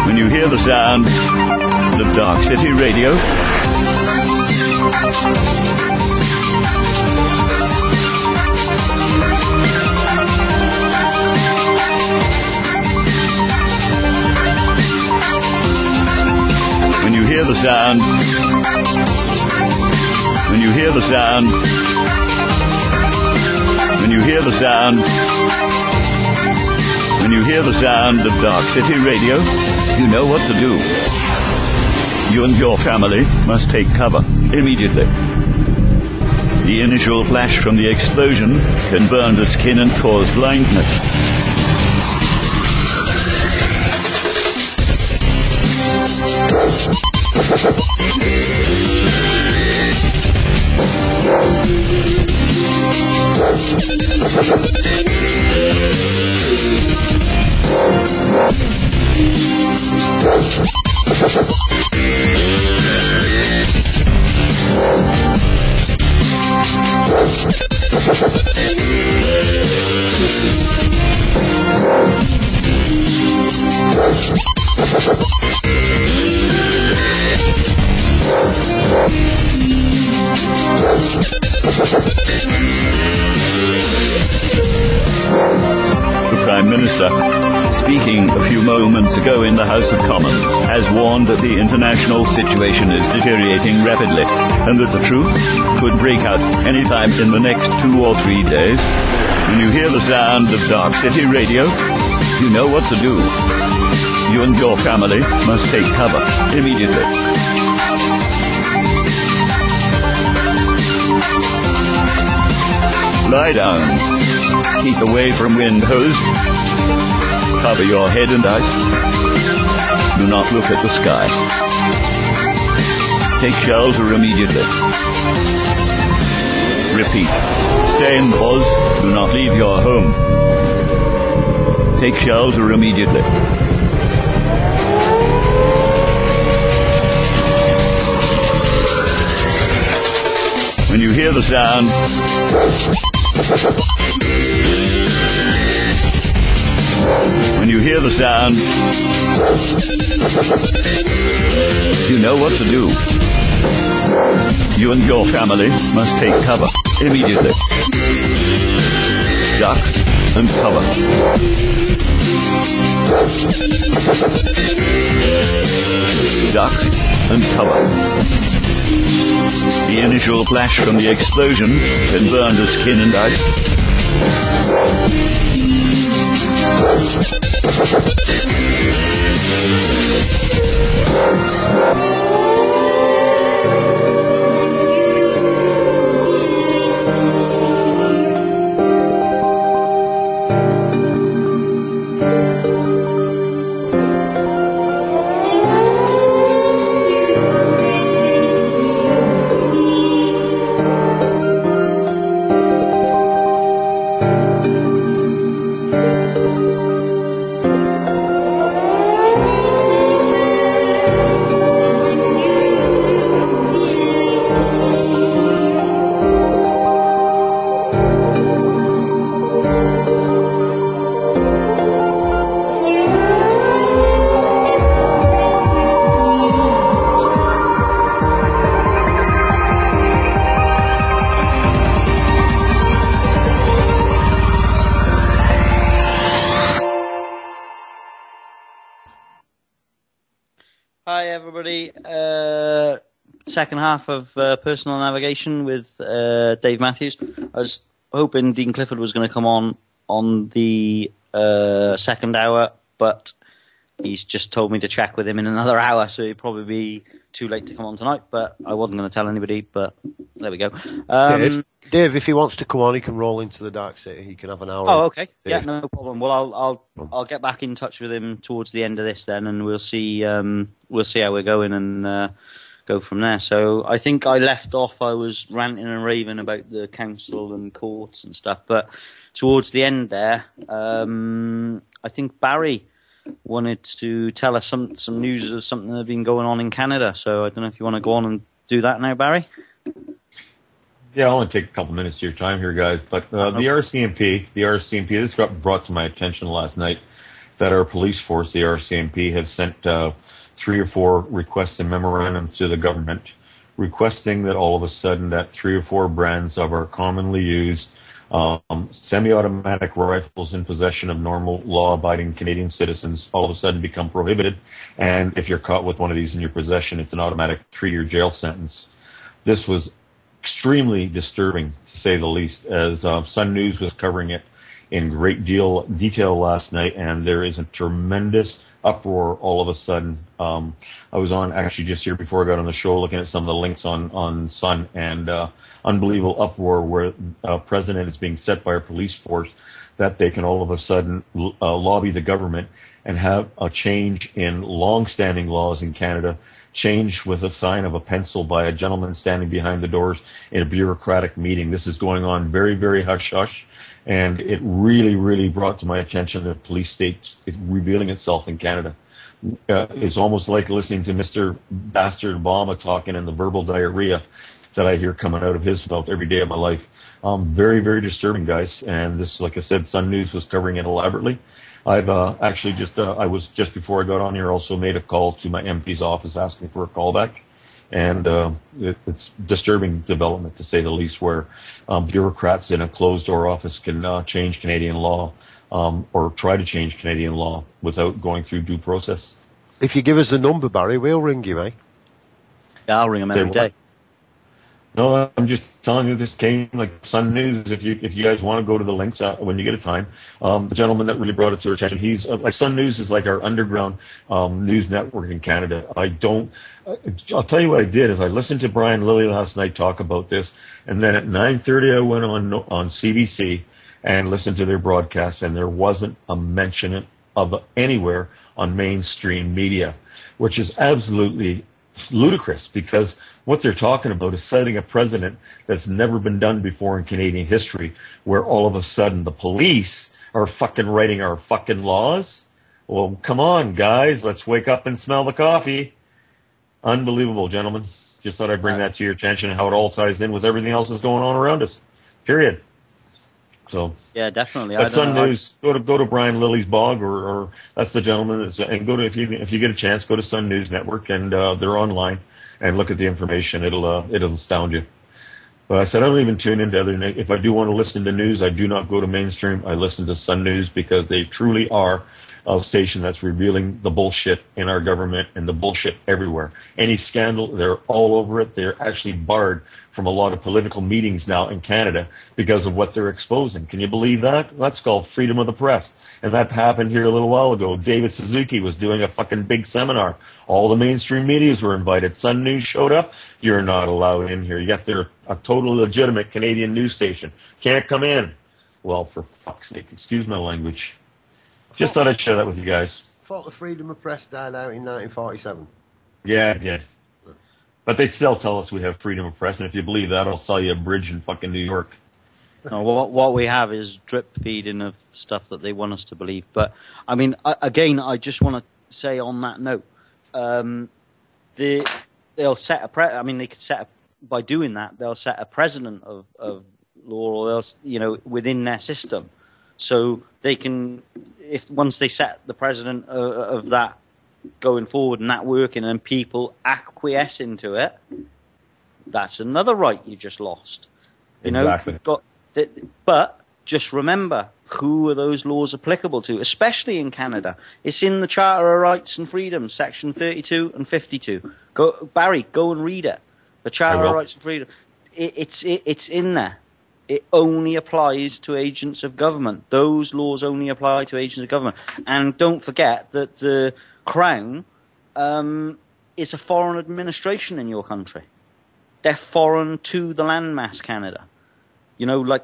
When you hear the sound, sound of Darkcity Radio? When you hear the sound, when you hear the sound, when you hear the sound, when you hear the sound of Darkcity Radio, you know what to do. You and your family must take cover immediately. The initial flash from the explosion can burn the skin and cause blindness. The Prime Minister, speaking a few moments ago in the House of Commons, has warned that the international situation is deteriorating rapidly and that the truth could break out anytime in the next 2 or 3 days. When you hear the sound of Darkcity Radio, you know what to do. You and your family must take cover immediately. Lie down. Keep away from wind hose. Cover your head and eyes. Do not look at the sky. Take shelter immediately. Repeat. Stay indoors. Do not leave your home. Take shelter immediately. When you hear the sound, when you hear the sound, you know what to do. You and your family must take cover immediately. Duck and cover. Duck and cover. The initial flash from the explosion can burn the skin and ice. Hi everybody, second half of Personal Navigation with Dave Matthews. I was hoping Dean Clifford was going to come on the second hour, but he's just told me to check with him in another hour, so he'd probably be too late to come on tonight, but I wasn't going to tell anybody, but there we go. Dave, if he wants to come on, he can roll into the Darkcity. He can have an hour. Oh, okay. Yeah, no problem. Well, I'll get back in touch with him towards the end of this then, and we'll see how we're going and go from there. So I think I left off. I was ranting and raving about the council and courts and stuff, but towards the end there, I think Barry wanted to tell us some news of something that had been going on in Canada. So I don't know if you want to go on and do that now, Barry. Yeah, I'll only take a couple minutes of your time here, guys. But the RCMP, this got brought to my attention last night, that our police force, the RCMP, have sent 3 or 4 requests and memorandums to the government requesting that all of a sudden that 3 or 4 brands of our commonly used semi-automatic rifles in possession of normal law-abiding Canadian citizens all of a sudden become prohibited. And if you're caught with one of these in your possession, it's an automatic 3-year jail sentence. This was extremely disturbing, to say the least, as Sun News was covering it in great detail last night, and there is a tremendous uproar all of a sudden. I was on actually just here before I got on the show looking at some of the links on Sun, and unbelievable uproar where president is being set by our police force that they can all of a sudden lobby the government and have a change in long-standing laws in Canada, change with a sign of a pencil by a gentleman standing behind the doors in a bureaucratic meeting. This is going on very, very hush-hush. And it really, really brought to my attention that the police state is revealing itself in Canada. It's almost like listening to Mr. Bastard Obama talking in the verbal diarrhea that I hear coming out of his mouth every day of my life. Very, very disturbing, guys. And this, like I said, Sun News was covering it elaborately. I've actually I was just before I got on here also made a call to my MP's office asking for a callback. And it's disturbing development, to say the least, where bureaucrats in a closed-door office can change Canadian law or try to change Canadian law without going through due process. If you give us the number, Barry, we'll ring you, eh? Yeah, I'll ring them every day. No, I'm just telling you, this came like Sun News. If you guys want to go to the links when you get a time, the gentleman that really brought it to our attention, he's like Sun News is like our underground news network in Canada. I'll tell you what I did is I listened to Brian Lilly last night talk about this, and then at 9:30 I went on CBC and listened to their broadcast, and there wasn't a mention of anywhere on mainstream media, which is absolutely ludicrous, because what they're talking about is citing a president that's never been done before in Canadian history, where all of a sudden the police are fucking writing our fucking laws. Well, come on, guys, let's wake up and smell the coffee. Unbelievable, gentlemen. Just thought I'd bring that to your attention and how it all ties in with everything else that's going on around us. Period. So yeah, definitely. But Sun News, go to Brian Lilly's blog, or that's the gentleman. And go to if you get a chance, go to Sun News Network, and they're online, and look at the information. It'll astound you. But I said I don't even tune into other. If I do want to listen to news, I do not go to mainstream. I listen to Sun News because they truly are a station that's revealing the bullshit in our government and the bullshit everywhere. Any scandal, they're all over it. They're actually barred from a lot of political meetings now in Canada because of what they're exposing. Can you believe that? That's called freedom of the press. And that happened here a little while ago. David Suzuki was doing a fucking big seminar. All the mainstream medias were invited. Sun News showed up. You're not allowed in here. Yet they're a totally legitimate Canadian news station. Can't come in. Well, for fuck's sake, excuse my language. Just thought I'd share that with you guys. I thought the freedom of press died out in 1947. Yeah, it did. But they'd still tell us we have freedom of press, and if you believe that, I'll sell you a bridge in fucking New York. No, what we have is drip feeding of stuff that they want us to believe. But, I mean, again, I just want to say on that note, they'll set they could set by doing that, they'll set a precedent of law, or else, within their system. So they can, once they set the precedent of that going forward and that working, and people acquiesce into it, that's another right you just lost. Exactly. But just remember, who are those laws applicable to, especially in Canada? It's in the Charter of Rights and Freedoms, section 32 and 52. Barry, go and read it. The Charter of Rights and Freedoms. It's in there. It only applies to agents of government. Those laws only apply to agents of government. And don't forget that the Crown is a foreign administration in your country. They're foreign to the landmass, Canada.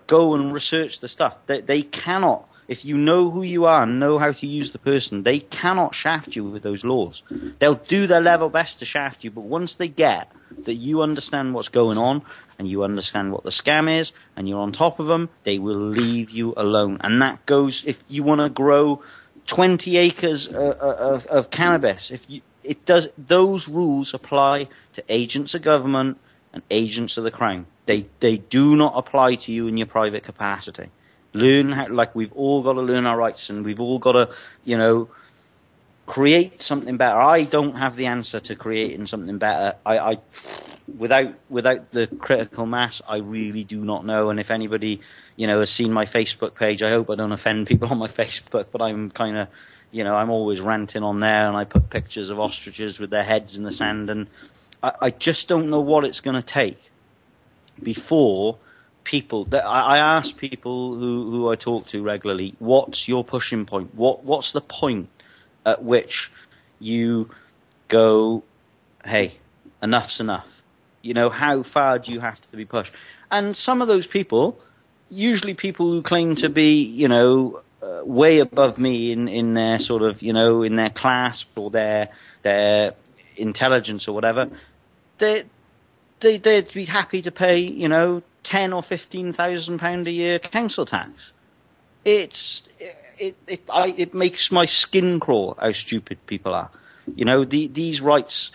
Go and research the stuff. They cannot, if you know who you are and know how to use the person, they cannot shaft you with those laws. They'll do their level best to shaft you, but once they get that you understand what's going on and you understand what the scam is and you're on top of them, they will leave you alone. And that goes, if you want to grow 20 acres of cannabis, those rules apply to agents of government and agents of the Crown. They do not apply to you in your private capacity. Learn how, like, we've all got to learn our rights, and we've all got to, create something better. I don't have the answer to creating something better. I without the critical mass, I really do not know. And if anybody, has seen my Facebook page, I hope I don't offend people on my Facebook, but I'm kind of, I'm always ranting on there, and I put pictures of ostriches with their heads in the sand, and I just don't know what it's going to take before people. I ask people who I talk to regularly, what's your pushing point? What's the point at which you go, hey, enough's enough? How far do you have to be pushed? And some of those people, usually people who claim to be, way above me in their sort of, in their class or their intelligence or whatever, they'd be happy to pay, 10 or 15,000 pound a year council tax. It makes my skin crawl how stupid people are. These rights,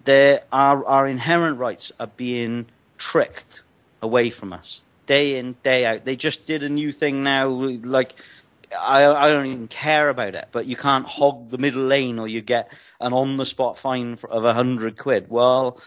our inherent rights are being tricked away from us day in, day out. They just did a new thing now, like, I don't even care about it, but you can't hog the middle lane or you get an on-the-spot fine of £100. Well,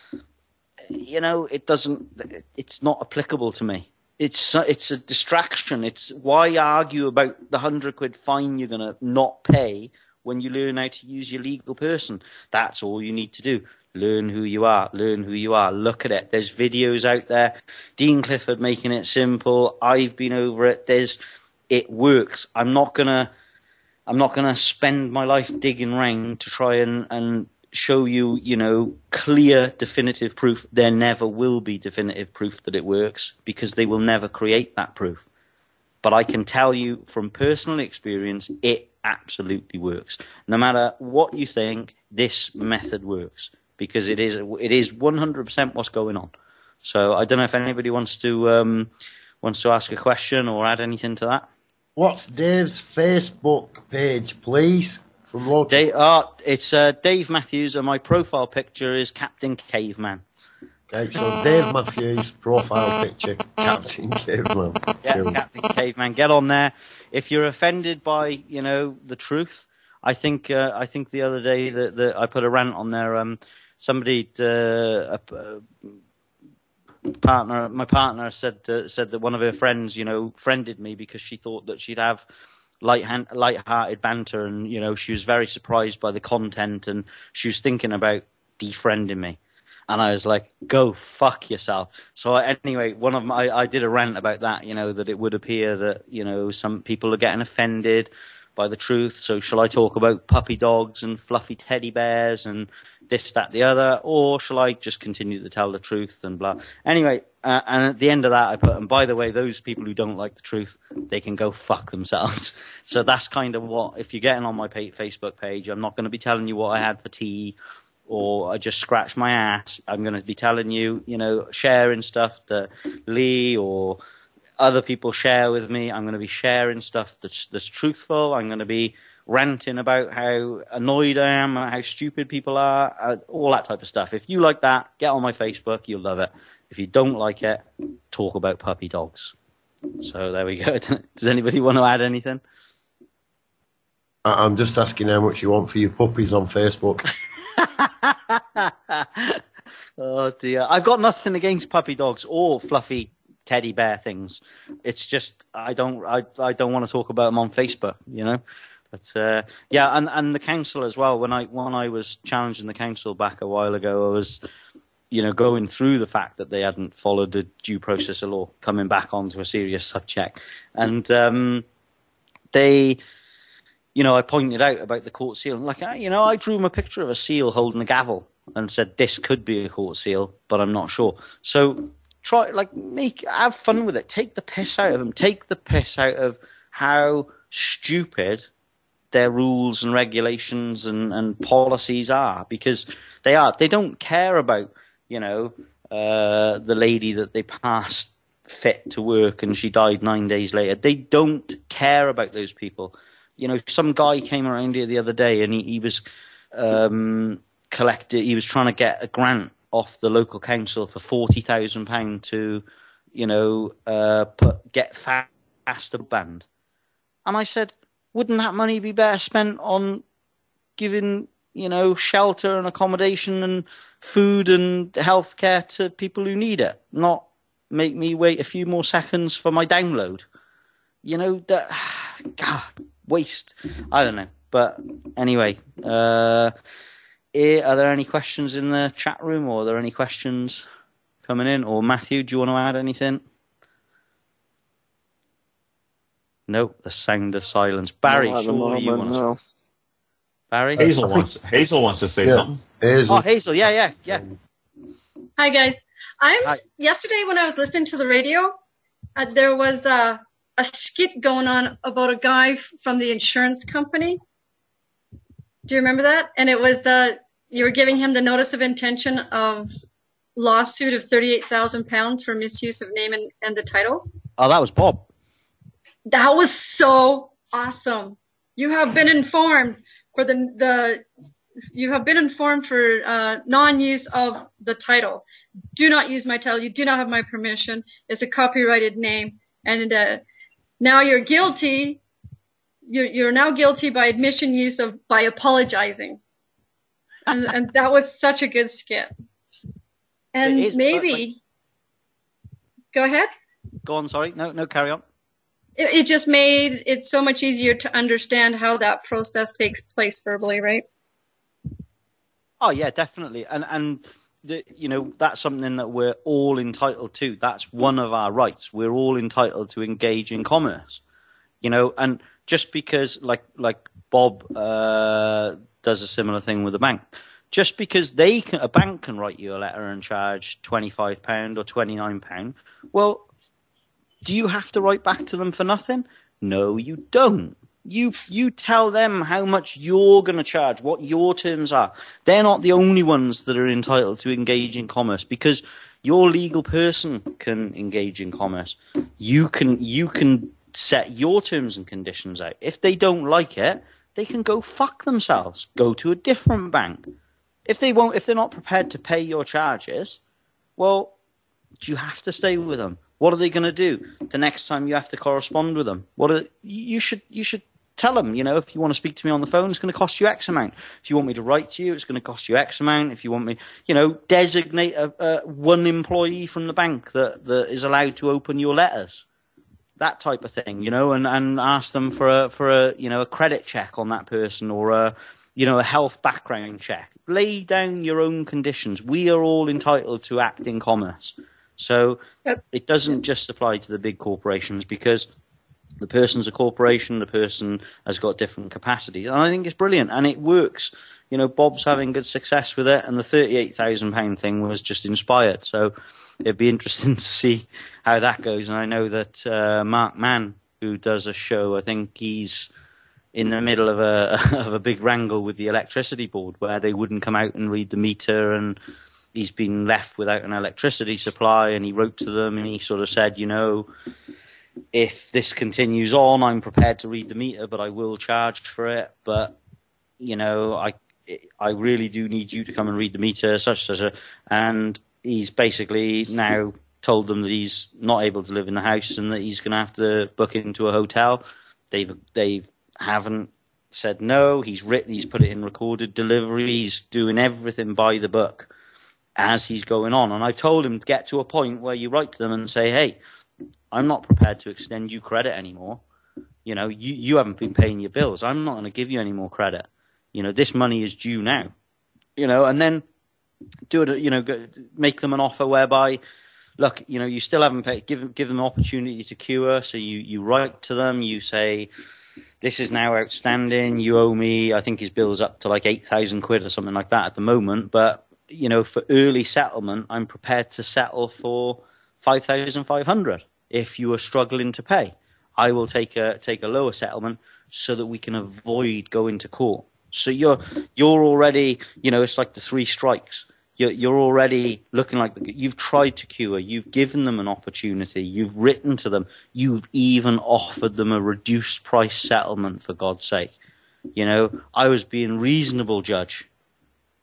it's not applicable to me. It's a distraction. It's why argue about the £100 fine you're going to not pay when you learn how to use your legal person. That's all you need to do. Learn who you are. Learn who you are. Look at it. There's videos out there. Dean Clifford making it simple. I've been over it. It works. I'm not gonna spend my life digging around to try and show you, clear, definitive proof. There never will be definitive proof that it works, because they will never create that proof. But I can tell you from personal experience, it absolutely works. No matter what you think, this method works, because it is 100% what's going on. So I don't know if anybody wants to ask a question or add anything to that. What's Dave's Facebook page, please? From Local. It's Dave Matthews, and my profile picture is Captain Caveman. Okay, so Dave Matthews, profile picture, Captain Caveman. Yeah, Captain Caveman. Get on there. If you're offended by, the truth, I think the other day that I put a rant on there. Somebody, my partner said that one of her friends, friended me because she thought that she'd have light-hearted banter, and she was very surprised by the content, and she was thinking about defriending me. And I was like, go fuck yourself. So anyway, I did a rant about that, that it would appear that, some people are getting offended by the truth. So shall I talk about puppy dogs and fluffy teddy bears and this, that, the other, or shall I just continue to tell the truth and blah? Anyway, and at the end of that I put, and by the way, those people who don't like the truth, they can go fuck themselves. So that's kind of what, if you're getting on my Facebook page, I'm not going to be telling you what I had for tea, or I just scratched my ass. I'm going to be telling you, sharing stuff that Lee or other people share with me. I'm going to be sharing stuff that's truthful. I'm going to be ranting about how annoyed I am, how stupid people are, all that type of stuff. If you like that, get on my Facebook. You'll love it. If you don't like it, talk about puppy dogs. So there we go. Does anybody want to add anything? I'm just asking how much you want for your puppies on Facebook. Oh dear. I've got nothing against puppy dogs or fluffy teddy bear things. It's just I don't want to talk about them on Facebook, But yeah, and the council as well. When I was challenging the council back a while ago, I was going through the fact that they hadn't followed the due process of law, coming back onto a serious subject, and they. I pointed out about the court seal. Like, I drew them a picture of a seal holding a gavel and said, this could be a court seal, but I'm not sure. So try, have fun with it. Take the piss out of them. Take the piss out of how stupid their rules and regulations and policies are, because they are. They don't care about, the lady that they passed fit to work and she died 9 days later. They don't care about those people. Some guy came around here the other day and he was he was trying to get a grant off the local council for £40,000 to, get asked a band. And I said, wouldn't that money be better spent on giving, shelter and accommodation and food and healthcare to people who need it, not make me wait a few more seconds for my download? God, waste. I don't know. But anyway, are there any questions in the chat room, or are there any questions coming in? Or Matthew, do you want to add anything? No, the sound of silence. Barry, surely you want to... Barry? Hazel wants to say something. Hazel. Oh, Hazel, yeah. Hi, guys. Yesterday when I was listening to the radio, there was a skit going on about a guy from the insurance company. Do you remember that? And it was, you were giving him the notice of intention of lawsuit of £38,000 for misuse of name and the title. Oh, that was Bob. That was so awesome. You have been informed for non-use of the title. Do not use my title. You do not have my permission. It's a copyrighted name. And now you're guilty. You're now guilty by admission by apologizing. And that was such a good skit. And maybe, go ahead. Go on, sorry. No, carry on. It just made it so much easier to understand how that process takes place verbally, right? Oh yeah, definitely. And that's something that we're all entitled to. That's one of our rights. We're all entitled to engage in commerce. And just because like Bob does a similar thing with a bank, just because a bank can write you a letter and charge £25 or £29, well, do you have to write back to them for nothing? No, you don't. You tell them how much you're going to charge, what your terms are. They're not the only ones that are entitled to engage in commerce, because your legal person can engage in commerce. You can set your terms and conditions out. If they don't like it, they can go fuck themselves. Go to a different bank. If they're not prepared to pay your charges, well, do you have to stay with them? What are they going to do the next time you have to correspond with them? You should tell them, if you want to speak to me on the phone, it's going to cost you X amount. If you want me to write to you, it's going to cost you X amount. If you want me, designate one employee from the bank that is allowed to open your letters. That type of thing, and ask them for a credit check on that person, or a health background check. Lay down your own conditions. We are all entitled to act in commerce. So it doesn't just apply to the big corporations, because the person's a corporation, the person has got different capacities. And I think it's brilliant, and it works. Bob's having good success with it, and the £38,000 thing was just inspired. So it'd be interesting to see how that goes. And I know that Mark Mann, who does a show, I think he's in the middle of a big wrangle with the electricity board, where they wouldn't come out and read the meter, and he's been left without an electricity supply. And he wrote to them and he sort of said, if this continues on, I'm prepared to read the meter, but I will charge for it. But, I really do need you to come and read the meter, such. And he's basically now told them that he's not able to live in the house and that he's going to have to book into a hotel. They haven't said no. He's put it in recorded delivery. He's doing everything by the book as he's going on. And I've told him to get to a point where you write to them and say, hey, I'm not prepared to extend you credit anymore. You haven't been paying your bills. I'm not going to give you any more credit. This money is due now. And then do it, make them an offer whereby, look, you still haven't paid, give them an opportunity to cure. So you write to them, you say, this is now outstanding. You owe me, I think his bill's up to like £8,000 or something like that at the moment. But, for early settlement, I'm prepared to settle for $5,500 if you are struggling to pay. I will take a lower settlement so that we can avoid going to court. So you're already, it's like the three strikes. You're already looking like you've tried to cure. You've given them an opportunity. You've written to them. You've even offered them a reduced price settlement, for God's sake. I was being reasonable, Judge.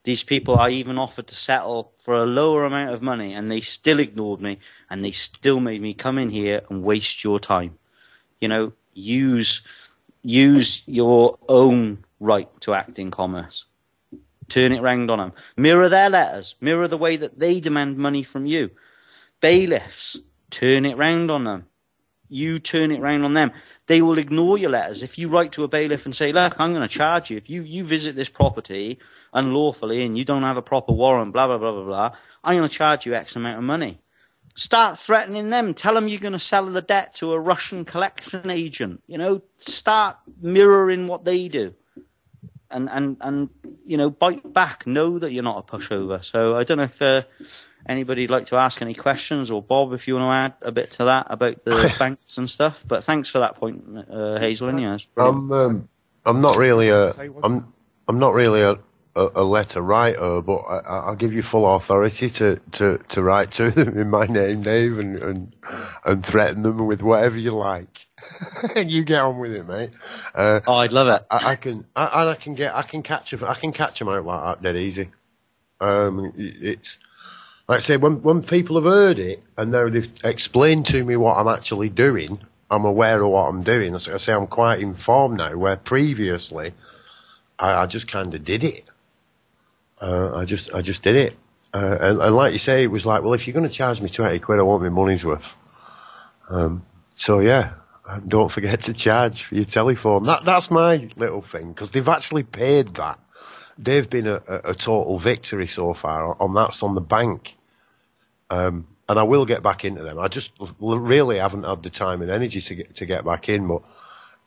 These people, I even offered to settle for a lower amount of money, and they still ignored me, and they still made me come in here and waste your time. You know, use your own right to act in commerce. Turn it round on them. Mirror their letters. Mirror the way that they demand money from you. Bailiffs, turn it round on them. You turn it round on them. They will ignore your letters. If you write to a bailiff and say, look, I'm going to charge you. If you visit this property unlawfully and you don't have a proper warrant, blah, blah, blah, blah, blah, I'm going to charge you X amount of money. Start threatening them. Tell them you're going to sell the debt to a Russian collection agent. You know, start mirroring what they do. And you know, bite back. Know that you're not a pushover. So I don't know if anybody'd like to ask any questions, or Bob, if you want to add a bit to that about the banks and stuff. But thanks for that point, Hazel. Yeah, I'm not really a letter writer, but I'll give you full authority to write to them in my name, Dave, and threaten them with whatever you like. And you get on with it, mate. I'd love it. I can catch them out like that dead easy. It's like I say, when people have heard it and now they've explained to me what I'm actually doing, I'm aware of what I'm doing. As I say, I'm quite informed now, where previously I just kind of did it. I just did it. And like you say, it was like, well, if you're going to charge me 20 quid, I want my money's worth. So yeah, don't forget to charge for your telephone. That's my little thing, because they've actually paid that. They've been a total victory so far on that's on the bank. And I will get back into them. I just really haven't had the time and energy to get back in, but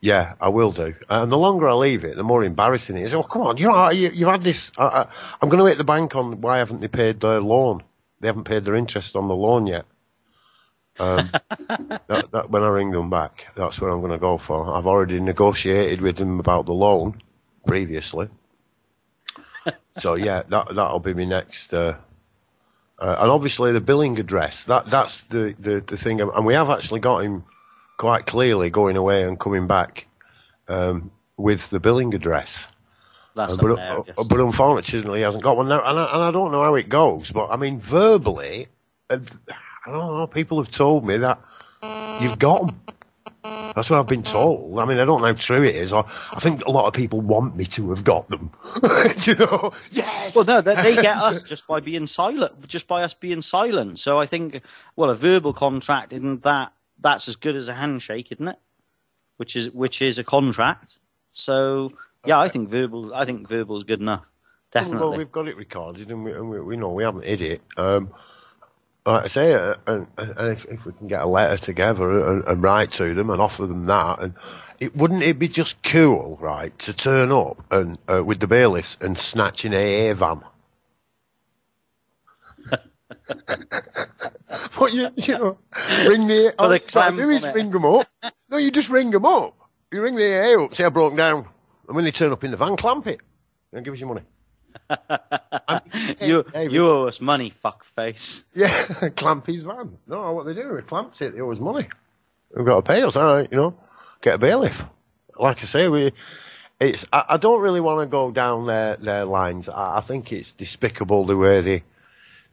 yeah, I will do. And the longer I leave it, the more embarrassing it is. Oh, come on, you've had this. I'm going to hit the bank on why haven't they paid their loan? They haven't paid their interest on the loan yet. That when I ring them back, that's what I'm going to go for. I've already negotiated with them about the loan previously. So yeah, that'll be my next. And obviously the billing address. That's the thing, and we have actually got him quite clearly going away and coming back with the billing address. That's but unfortunately he hasn't got one now, and I don't know how it goes. But I mean, verbally, I don't know. People have told me that you've got them. That's what I've been told. I mean, I don't know how true it is. I think a lot of people want me to have got them. You know? Yes! Well, no, they get us just by being silent, just by us being silent. So I think, well, a verbal contract, isn't that's as good as a handshake, isn't it? Which is a contract. So yeah, I think verbal is good enough. Definitely. Well, we've got it recorded, and we know we haven't hid it. Like I say, and if we can get a letter together and write to them and offer them that, and wouldn't it be just cool, right, to turn up and with the bailiffs and snatch an AA van? What you know, ring the all you do is ring them up. No, you just ring them up. You ring the AA up, say I broke down, and when they turn up in the van, clamp it and give us your money. You owe us money, fuckface. Yeah, clamp his van. No, what they do, they clamps it, they owe us money. We've got to pay us, alright, you know, get a bailiff. Like I say, I don't really want to go down their lines. I think it's despicable the way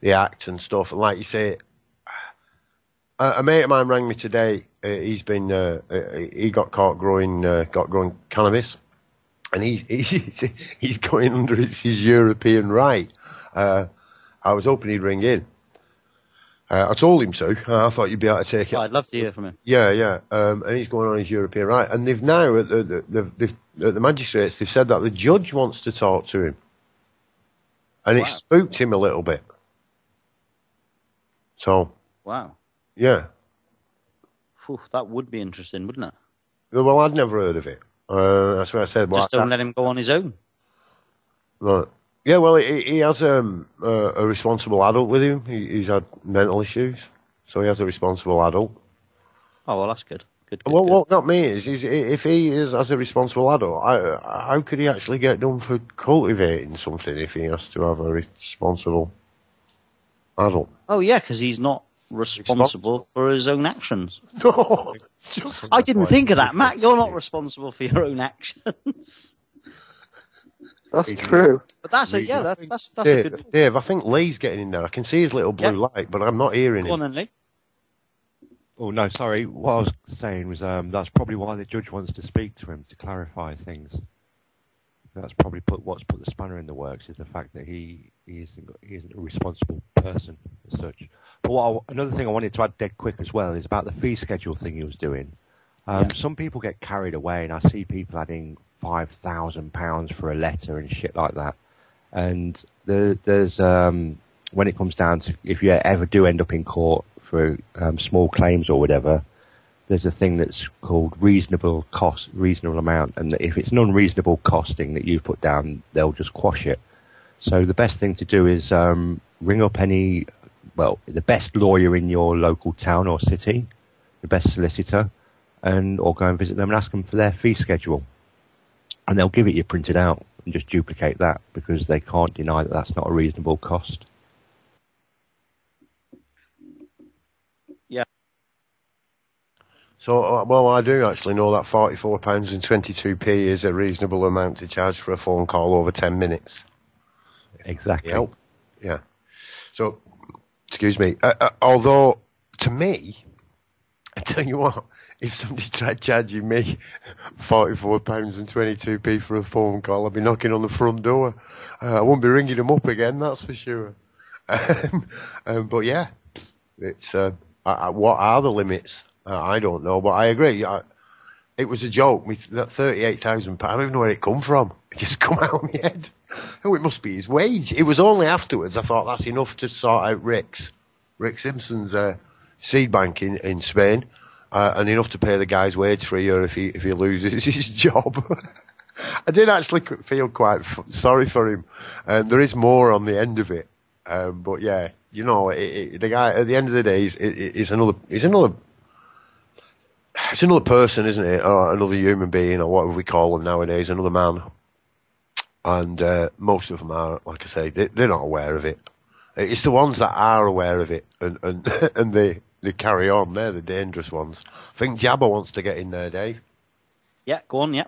they act and stuff. And like you say, a mate of mine rang me today. He got caught growing cannabis. And he's going under his European right. I was hoping he'd ring in. I told him to. I thought you'd be able to take it. I'd love to hear from him. Yeah. And he's going on his European right. And they've now, at the magistrates, they've said that the judge wants to talk to him. And it spooked him a little bit. So. Wow. Yeah. Whew, that would be interesting, wouldn't it? Well, I'd never heard of it. That's what I said. Just don't let him go on his own. Right. Yeah, well, he has a responsible adult with him. He's had mental issues, so he has a responsible adult. Oh, well, that's good. Good. What that means is, if he is as a responsible adult, how could he actually get done for cultivating something if he has to have a responsible adult? Oh, yeah, because he's not responsible for his own actions. No. I didn't think of that, Matt. You're not responsible for your own actions. That's true. But that's a good. Dave, I think Lee's getting in there. I can see his little blue light, but I'm not hearing him. Go on then, Lee. Oh no, sorry. What I was saying was that's probably why the judge wants to speak to him to clarify things. That's probably what's put the spanner in the works is the fact that he isn't a responsible person as such. But another thing I wanted to add dead quick as well is about the fee schedule thing he was doing. Some people get carried away, and I see people adding £5,000 for a letter and shit like that. And there's when it comes down to if you ever do end up in court for small claims or whatever, there's a thing that's called reasonable amount, and if it's an unreasonable costing that you've put down, they'll just quash it. So the best thing to do is ring up the best lawyer in your local town or city, the best solicitor, or go and visit them and ask them for their fee schedule. And they'll give it you printed out and just duplicate that because they can't deny that that's not a reasonable cost. So, well, I do actually know that £44.22 is a reasonable amount to charge for a phone call over 10 minutes. Exactly. Yep. Yeah. So, excuse me. Although, to me, I tell you what, if somebody tried charging me £44.22 for a phone call, I'd be knocking on the front door. I won't be ringing them up again, that's for sure. But yeah, it's what are the limits? I don't know, but I agree. It was a joke. That £38,000, I don't even know where it come from. It just come out of my head. Oh, it must be his wage. It was only afterwards I thought that's enough to sort out Rick Simpson's seed bank in Spain, and enough to pay the guy's wage for a year if he loses his job. I did actually feel quite sorry for him, and there is more on the end of it. But yeah, you know, the guy at the end of the day is another person, isn't it? Or another human being, or whatever we call them nowadays, another man. And most of them are, like I say, they're not aware of it. It's the ones that are aware of it and they carry on. They're the dangerous ones. I think Jabba wants to get in there, Dave. Yeah, go on, yeah.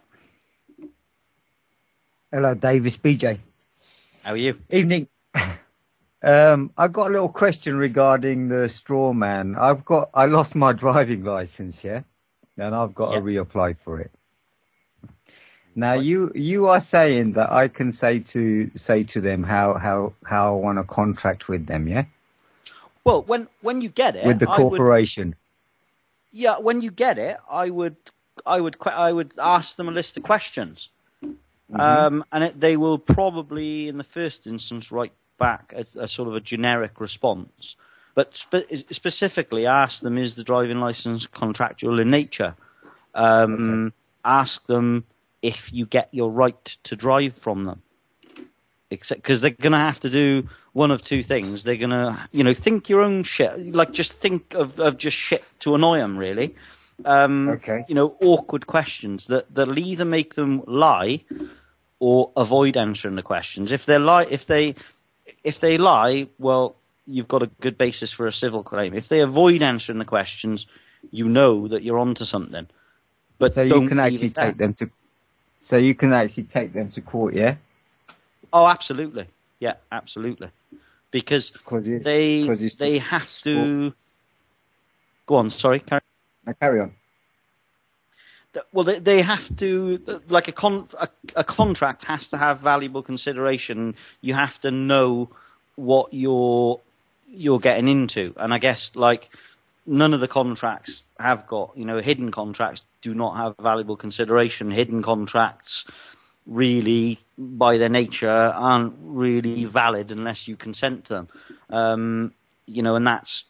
Hello, Dave. It's BJ. How are you? Evening. I've got a little question regarding the straw man. I lost my driving license, yeah, and I've got to reapply for it. Now you are saying that I can say to them how I want to contract with them, yeah? Well, when you get it with the corporation. When you get it, I would ask them a list of questions, and they will probably, in the first instance, write back a sort of a generic response, but specifically ask them: is the driving license contractual in nature? Ask them if you get your right to drive from them, because they're going to have to do one of two things. They're going to, think your own shit, like just think of just shit to annoy them, really. Awkward questions that'll either make them lie or avoid answering the questions. If they lie, well, you've got a good basis for a civil claim. If they avoid answering the questions, you know that you're onto something. But so you can actually take them to. So you can actually take them to court, yeah? Oh, absolutely. Yeah, absolutely. Because they have to. Go on. Sorry, carry on. Well, they have to, like a contract has to have valuable consideration. You have to know what you're getting into, and I guess like none of the contracts have got, hidden contracts do not have valuable consideration. Hidden contracts really, by their nature, aren't really valid unless you consent to them. And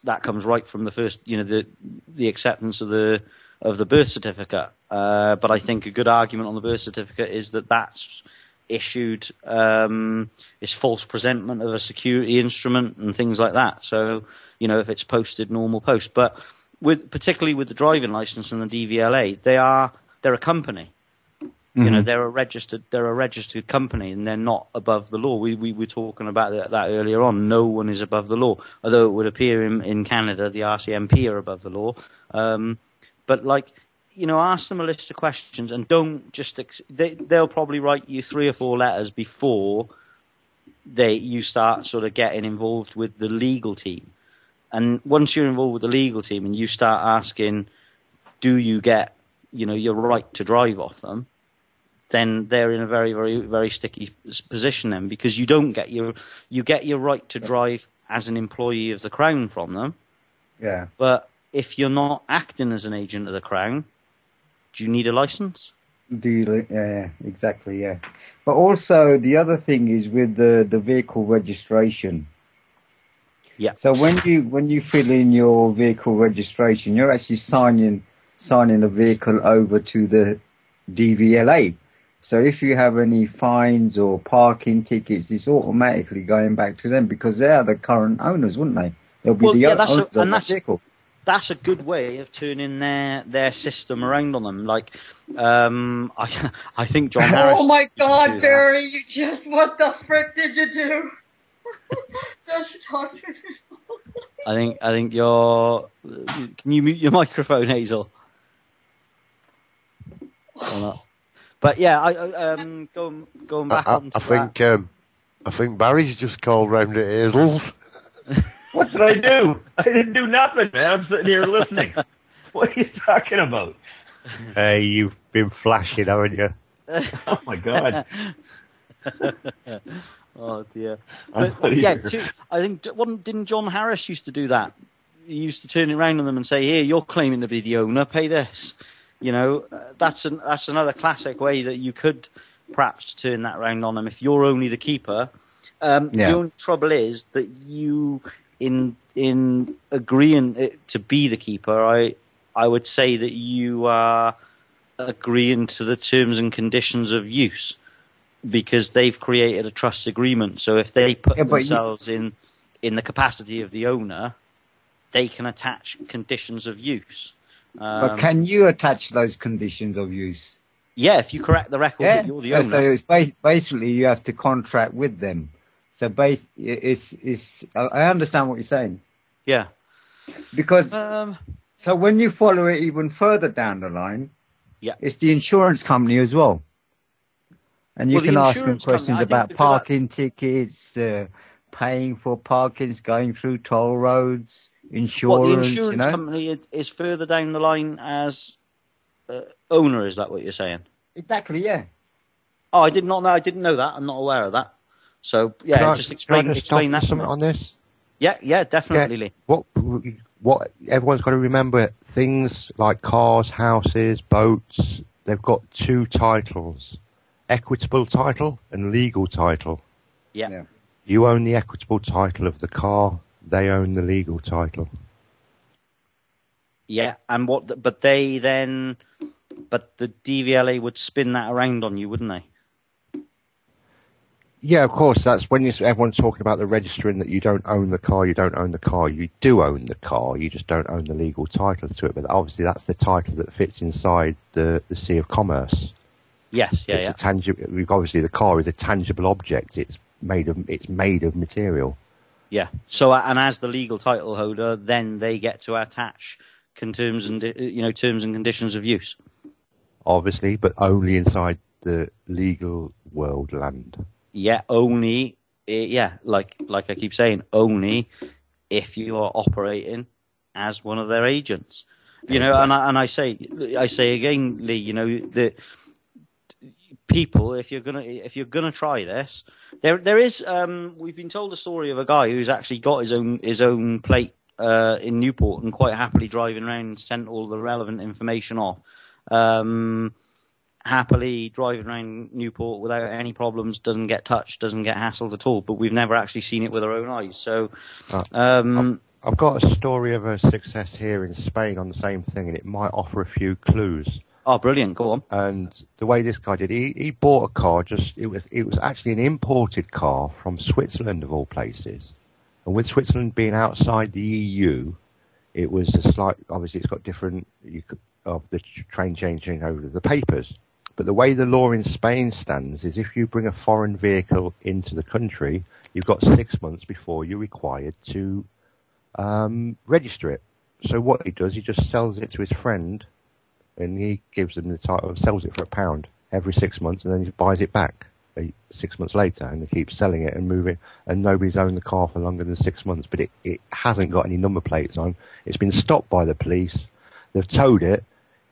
that comes right from the first, the acceptance of the birth certificate. But I think a good argument on the birth certificate is that that's issued is false presentment of a security instrument and things like that. So, if it's posted, normal post. But particularly with the driving license and the DVLA, they're a company. Mm-hmm. They're a registered company, and they're not above the law. We were talking about that earlier on. No one is above the law, although it would appear in Canada the RCMP are above the law. But ask them a list of questions and don't just they'll probably write you 3 or 4 letters before you start sort of getting involved with the legal team. And once you're involved with the legal team and you start asking, do you get, your right to drive off them, then they're in a very, very, very sticky position then, because you don't get you get your right to drive as an employee of the Crown from them. Yeah. But if you're not acting as an agent of the Crown, do you need a license? Yeah, exactly, yeah. But also the other thing is with the vehicle registration. Yeah. So when you fill in your vehicle registration, you're actually signing the vehicle over to the DVLA. So if you have any fines or parking tickets, it's automatically going back to them because they are the current owners, wouldn't they? They'll be owners of the vehicle. That's a good way of turning their system around on them. Like, I think John Harris. Oh my God, Barry! What the frick did you do? Just talk to me. I think you're. Can you mute your microphone, Hazel? Or not? But yeah, going back on. I think Barry's just called round at Hazel's. What did I do? I didn't do nothing, man. I'm sitting here listening. What are you talking about? Hey, you've been flashing, haven't you? Oh my God. Oh dear. But, yeah, I think didn't John Harris used to do that? He used to turn it around on them and say, "Here, you're claiming to be the owner. Pay this." That's another classic way that you could perhaps turn that round on them if you're only the keeper. The only trouble is that you, in agreeing to be the keeper, I would say that you are agreeing to the terms and conditions of use, because they've created a trust agreement. So if they put themselves in the capacity of the owner, they can attach conditions of use. But can you attach those conditions of use? Yeah, if you correct the record that you're the owner. So it's basically you have to contract with them. So I understand what you're saying. Yeah. Because so when you follow it even further down the line, it's the insurance company as well. And you can ask them questions about parking tickets, paying for parkings, going through toll roads, insurance. The insurance company is further down the line as owner. Is that what you're saying? Exactly. Yeah. Oh, I didn't know that. I'm not aware of that. So yeah, just explain that something on this. Yeah, definitely. Yeah. What everyone's got to remember: things like cars, houses, boats. They've got two titles: equitable title and legal title. Yeah. You own the equitable title of the car. They own the legal title. Yeah, and but the DVLA would spin that around on you, wouldn't they? Yeah, of course. That's when everyone's talking about the registering that you don't own the car. You don't own the car. You do own the car. You just don't own the legal title to it. But obviously, that's the title that fits inside the Sea of Commerce. Yes, it's a tangible. Obviously, the car is a tangible object. It's made of material. Yeah. So, and as the legal title holder, then they get to attach terms and conditions of use. Obviously, but only inside the legal world land. Yeah, only. Yeah, like I keep saying, only if you are operating as one of their agents. And I say again, Lee. That people, if you're gonna try this, there is. We've been told a story of a guy who's actually got his own plate in Newport and quite happily driving around and sent all the relevant information off. Happily driving around Newport without any problems, doesn't get touched, doesn't get hassled at all. But we've never actually seen it with our own eyes. So, I've got a story of a success here in Spain on the same thing, and it might offer a few clues. Oh, brilliant! Go on. And the way this guy did, he bought a car. It was actually an imported car from Switzerland of all places. And with Switzerland being outside the EU, it was obviously it's got different of the train changing over the papers. But the way the law in Spain stands is if you bring a foreign vehicle into the country, you've got 6 months before you're required to register it. So what he does, he just sells it to his friend, and he gives them the title, sells it for £1 every 6 months, and then he buys it back. 6 months later, and they keep selling it and moving, and nobody's owned the car for longer than 6 months, but it hasn't got any number plates on. It's been stopped by the police. They've towed it.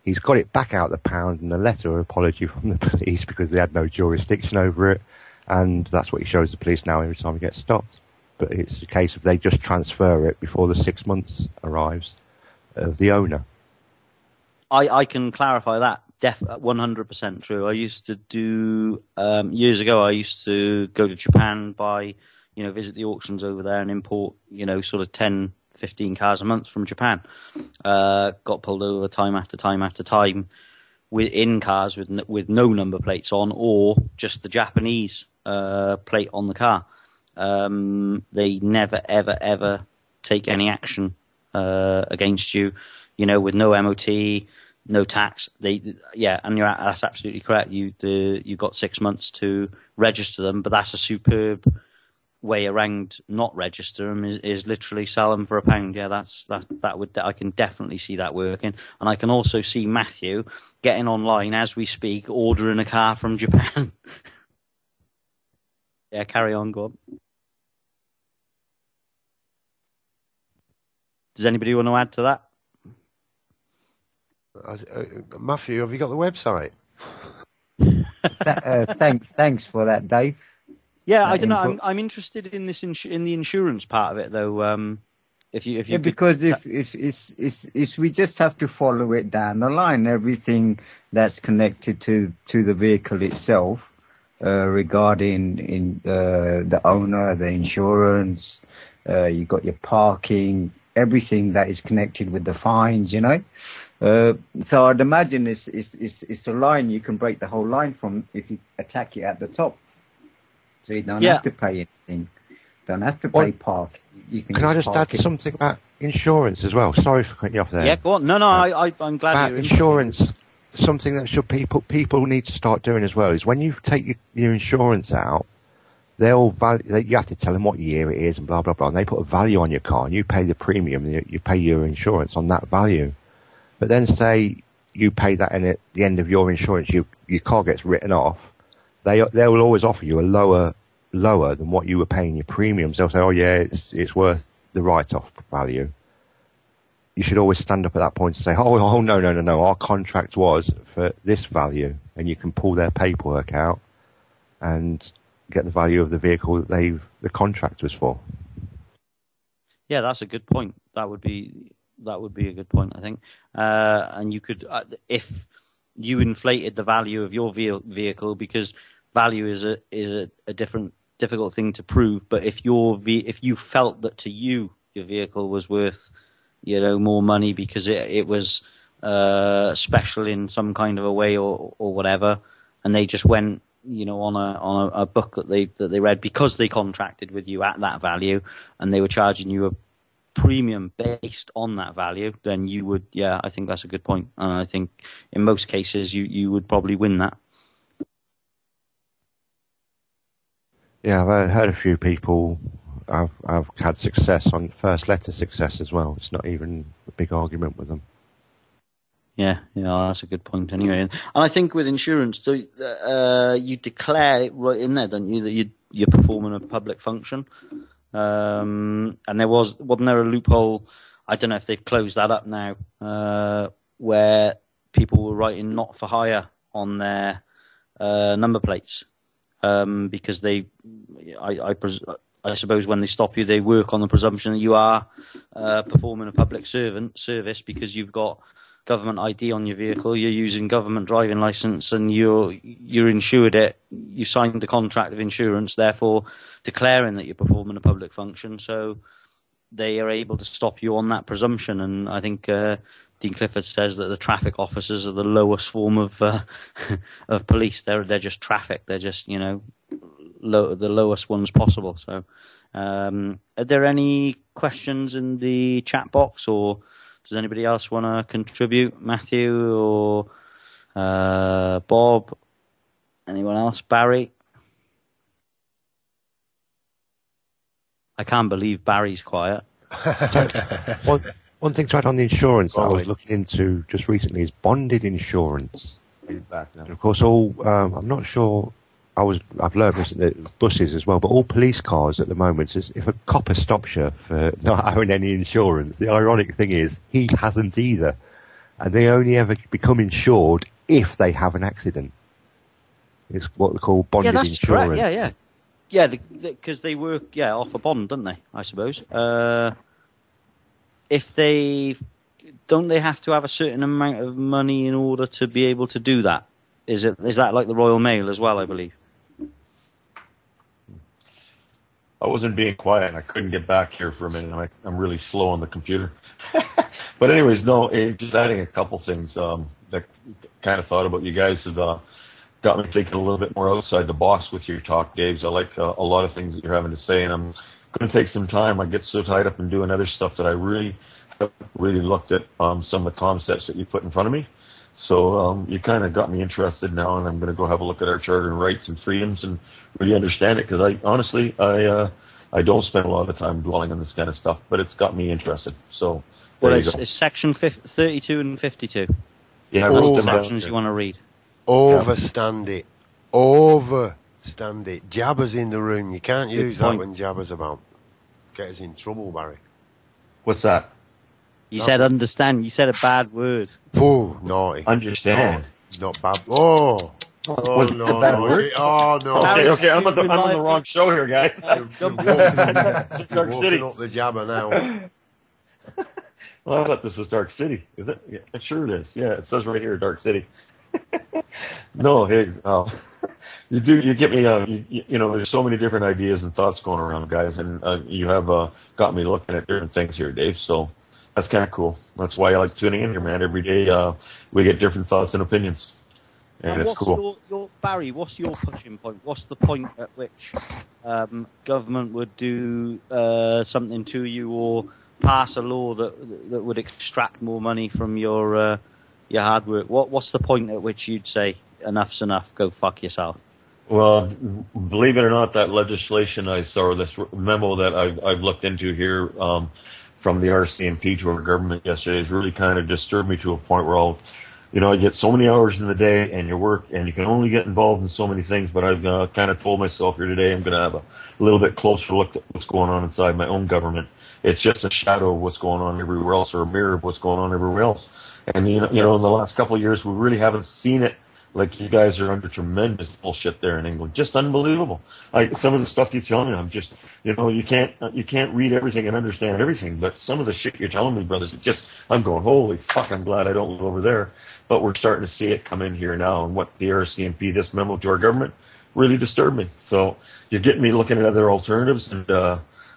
He's got it back out the pound and a letter of apology from the police because they had no jurisdiction over it, and that's what he shows the police now every time he gets stopped. But it's a case of they just transfer it before the 6 months arrives of the owner. I can clarify that. 100% true. I used to do, years ago, I used to go to Japan, visit the auctions over there and import, sort of 10, 15 cars a month from Japan. Got pulled over time after time after time in cars with no number plates on, or just the Japanese plate on the car. They never, ever, ever take any action against you, with no MOT, no tax. And that's absolutely correct. You got 6 months to register them, but that's a superb way around not register them is literally sell them for £1. Yeah, I can definitely see that working, and I can also see Matthew getting online as we speak, ordering a car from Japan. Yeah, carry on, go on. Does anybody want to add to that? Matthew, have you got the website? Thanks for that, Dave. Yeah, I don't know. I'm interested in this in the insurance part of it, though. Because if we just have to follow it down the line, everything that's connected to the vehicle itself, regarding the owner, the insurance, you got your parking, everything that is connected with the fines, So I'd imagine it's a line you can break the whole line from if you attack it at the top. So you don't have to pay anything. Don't have to pay park. Can I just add something about insurance as well? Sorry for cutting you off there. Yeah, go on. No, I'm glad you're insurance. Something that people need to start doing as well is when you take your insurance out, you have to tell them what year it is and blah, blah, blah. And they put a value on your car and you pay the premium. You pay your insurance on that value. But then say you pay that and at the end of your insurance, your car gets written off. They will always offer you a lower than what you were paying your premiums. They'll say, oh yeah, it's worth the write-off value. You should always stand up at that point and say, oh no, our contract was for this value. And you can pull their paperwork out and get the value of the vehicle that the contract was for. Yeah, that's a good point. That would be a good point, I think. And you could, if you inflated the value of your vehicle, because value is a difficult thing to prove. But if you felt that to you your vehicle was worth, more money because it was special in some kind of a way or whatever, and they just went, on a book that they read because they contracted with you at that value, and they were charging you a premium based on that value, then you would, I think that's a good point. And I think in most cases you would probably win that. Yeah, I've heard a few people. I've had success on first letter success as well. It's not even a big argument with them. Yeah, that's a good point anyway. And I think with insurance, you declare it right in there, don't you, that you're performing a public function. And wasn't there a loophole? I don't know if they've closed that up now, where people were writing not for hire on their number plates, because I suppose when they stop you, they work on the presumption that you are performing a public service because you've got government ID on your vehicle, you're using government driving license, and you're insured it. You signed the contract of insurance, therefore declaring that you're performing a public function. So they are able to stop you on that presumption. And I think Dean Clifford says that the traffic officers are the lowest form of police. They're just traffic. They're just the lowest ones possible. So are there any questions in the chat box, or does anybody else want to contribute? Matthew or Bob? Anyone else? Barry? I can't believe Barry's quiet. One thing to add on the insurance that I was looking into just recently is bonded insurance. And of course, I'm not sure I've learned this at buses as well, but all police cars at the moment, if a copper stops you for not having any insurance, the ironic thing is he hasn't either, and they only ever become insured if they have an accident. It's what they call bonded insurance. Correct. Yeah, because they work off a bond, don't they? I suppose. If they don't, they have to have a certain amount of money in order to be able to do that. Is that like the Royal Mail as well? I believe. I wasn't being quiet, and I couldn't get back here for a minute. I'm really slow on the computer. But anyways, no, just adding a couple things that kind of thought about. You guys have got me thinking a little bit more outside the box with your talk, Daves. I like a lot of things that you're having to say, and I'm going to take some time. I get so tied up in doing other stuff that I really looked at some of the concepts that you put in front of me. So you kind of got me interested now, and I'm going to go have a look at our Charter and Rights and Freedoms and really understand it, because I don't spend a lot of time dwelling on this kind of stuff, but it's got me interested. So it's section 32 and 52. Yeah, those are the sections you want to read. Overstand it. Overstand it. Jabber's in the room. You can't use that when Jabber's about. Get us in trouble, Barry. What's that? You said understand. You said a bad word. Oh, naughty. Understand. Oh, not bad. Oh. Was it a bad word? Oh, no. Okay, I'm on the wrong show here, guys. Dark City. Up the Jabber now. Well, I thought this was Dark City. Is it? Yeah, it sure is. Yeah, it says right here, Dark City. No, hey, you get me. You know, there's so many different ideas and thoughts going around, guys, and you have got me looking at different things here, Dave. So that's kind of cool. That's why I like tuning in here, man. Every day we get different thoughts and opinions, and it's cool. Barry, what's your pushing point? What's the point at which government would do something to you or pass a law that would extract more money from your hard work? What's the point at which you'd say enough's enough, go fuck yourself? Well, believe it or not, that legislation I saw, this memo that I've looked into here from the RCMP to our government yesterday, has really kind of disturbed me to a point where I get so many hours in the day and you work and you can only get involved in so many things, but I've kind of told myself here today I'm going to have a little bit closer look at what's going on inside my own government. It's just a shadow of what's going on everywhere else, or a mirror of what's going on everywhere else. And, you know, in the last couple of years, we really haven't seen it. Like, you guys are under tremendous bullshit there in England. Just unbelievable. Some of the stuff you're telling me, I'm just, you can't read everything and understand everything, but some of the shit you're telling me, brothers, I'm going, holy fuck, I'm glad I don't live over there. But we're starting to see it come in here now, and what the RCMP, this memo to our government, really disturbed me. So you're getting me looking at other alternatives, and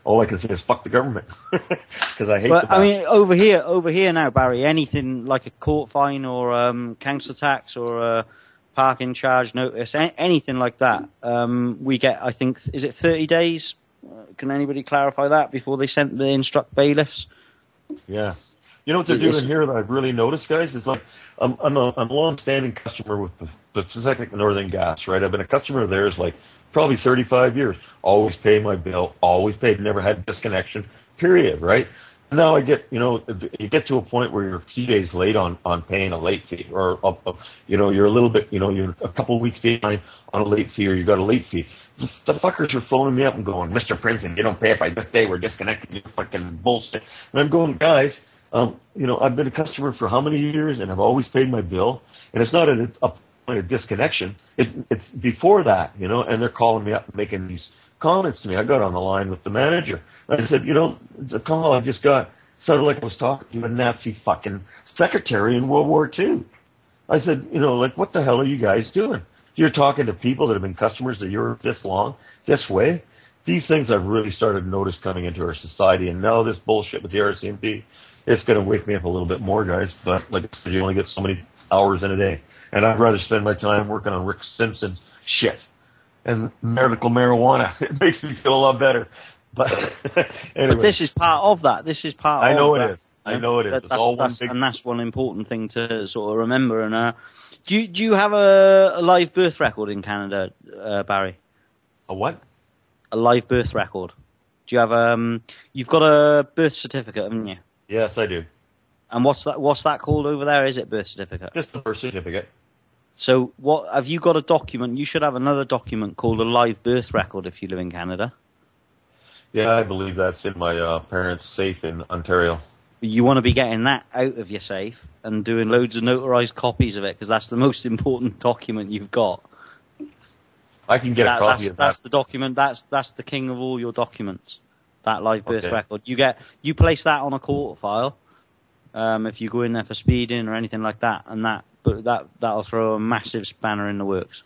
all I can say is fuck the government, because I hate. But I mean, over here now, Barry, anything like a court fine or council tax or a parking charge notice, anything like that, we get. I think, is it 30 days? Can anybody clarify that before they instruct bailiffs? Yeah. You know what they're doing here that I've really noticed, guys, is like I'm a long-standing customer with Pacific Northern Gas, right? I've been a customer of theirs like probably 35 years. Always pay my bill, always paid, never had disconnection, period, right? Now I get, you get to a point where you're a few days late on paying a late fee, or, you're a little bit, you're a couple of weeks behind on a late fee, or you got a late fee. The fuckers are phoning me up and going, Mr. Princeton, you don't pay it by this day, we're disconnected, you fucking bullshit. And I'm going, guys, I've been a customer for how many years, and I've always paid my bill, and it's not a point of disconnection. It's before that, and they're calling me up and making these comments to me. I got on the line with the manager. I said, the call I just got sounded like I was talking to a Nazi fucking secretary in World War II. I said, what the hell are you guys doing? You're talking to people that have been customers of yours this long, this way. These things I've really started to notice coming into our society, and now this bullshit with the RCMP, it's going to wake me up a little bit more, guys. But like I said, you only get so many hours in a day. And I'd rather spend my time working on Rick Simpson's shit and medical marijuana. It makes me feel a lot better. But anyway. But this is part of that. This is part I know of it that. is. I know it is. It's all one big... And that's one important thing to sort of remember. And do you have a live birth record in Canada, Barry? A what? A live birth record. Do you have you've got a birth certificate, haven't you? Yes, I do. And what's that called over there? Is it birth certificate? Just the birth certificate. So what have you got a document? You should have another document called a live birth record if you live in Canada. Yeah, I believe that's in my parents' safe in Ontario. You want to be getting that out of your safe and doing loads of notarized copies of it, because that's the most important document you've got. I can get a copy of that. That's the document. That's the king of all your documents. That live birth record. You place that on a court file. If you go in there for speeding or anything like that, and that'll throw a massive spanner in the works.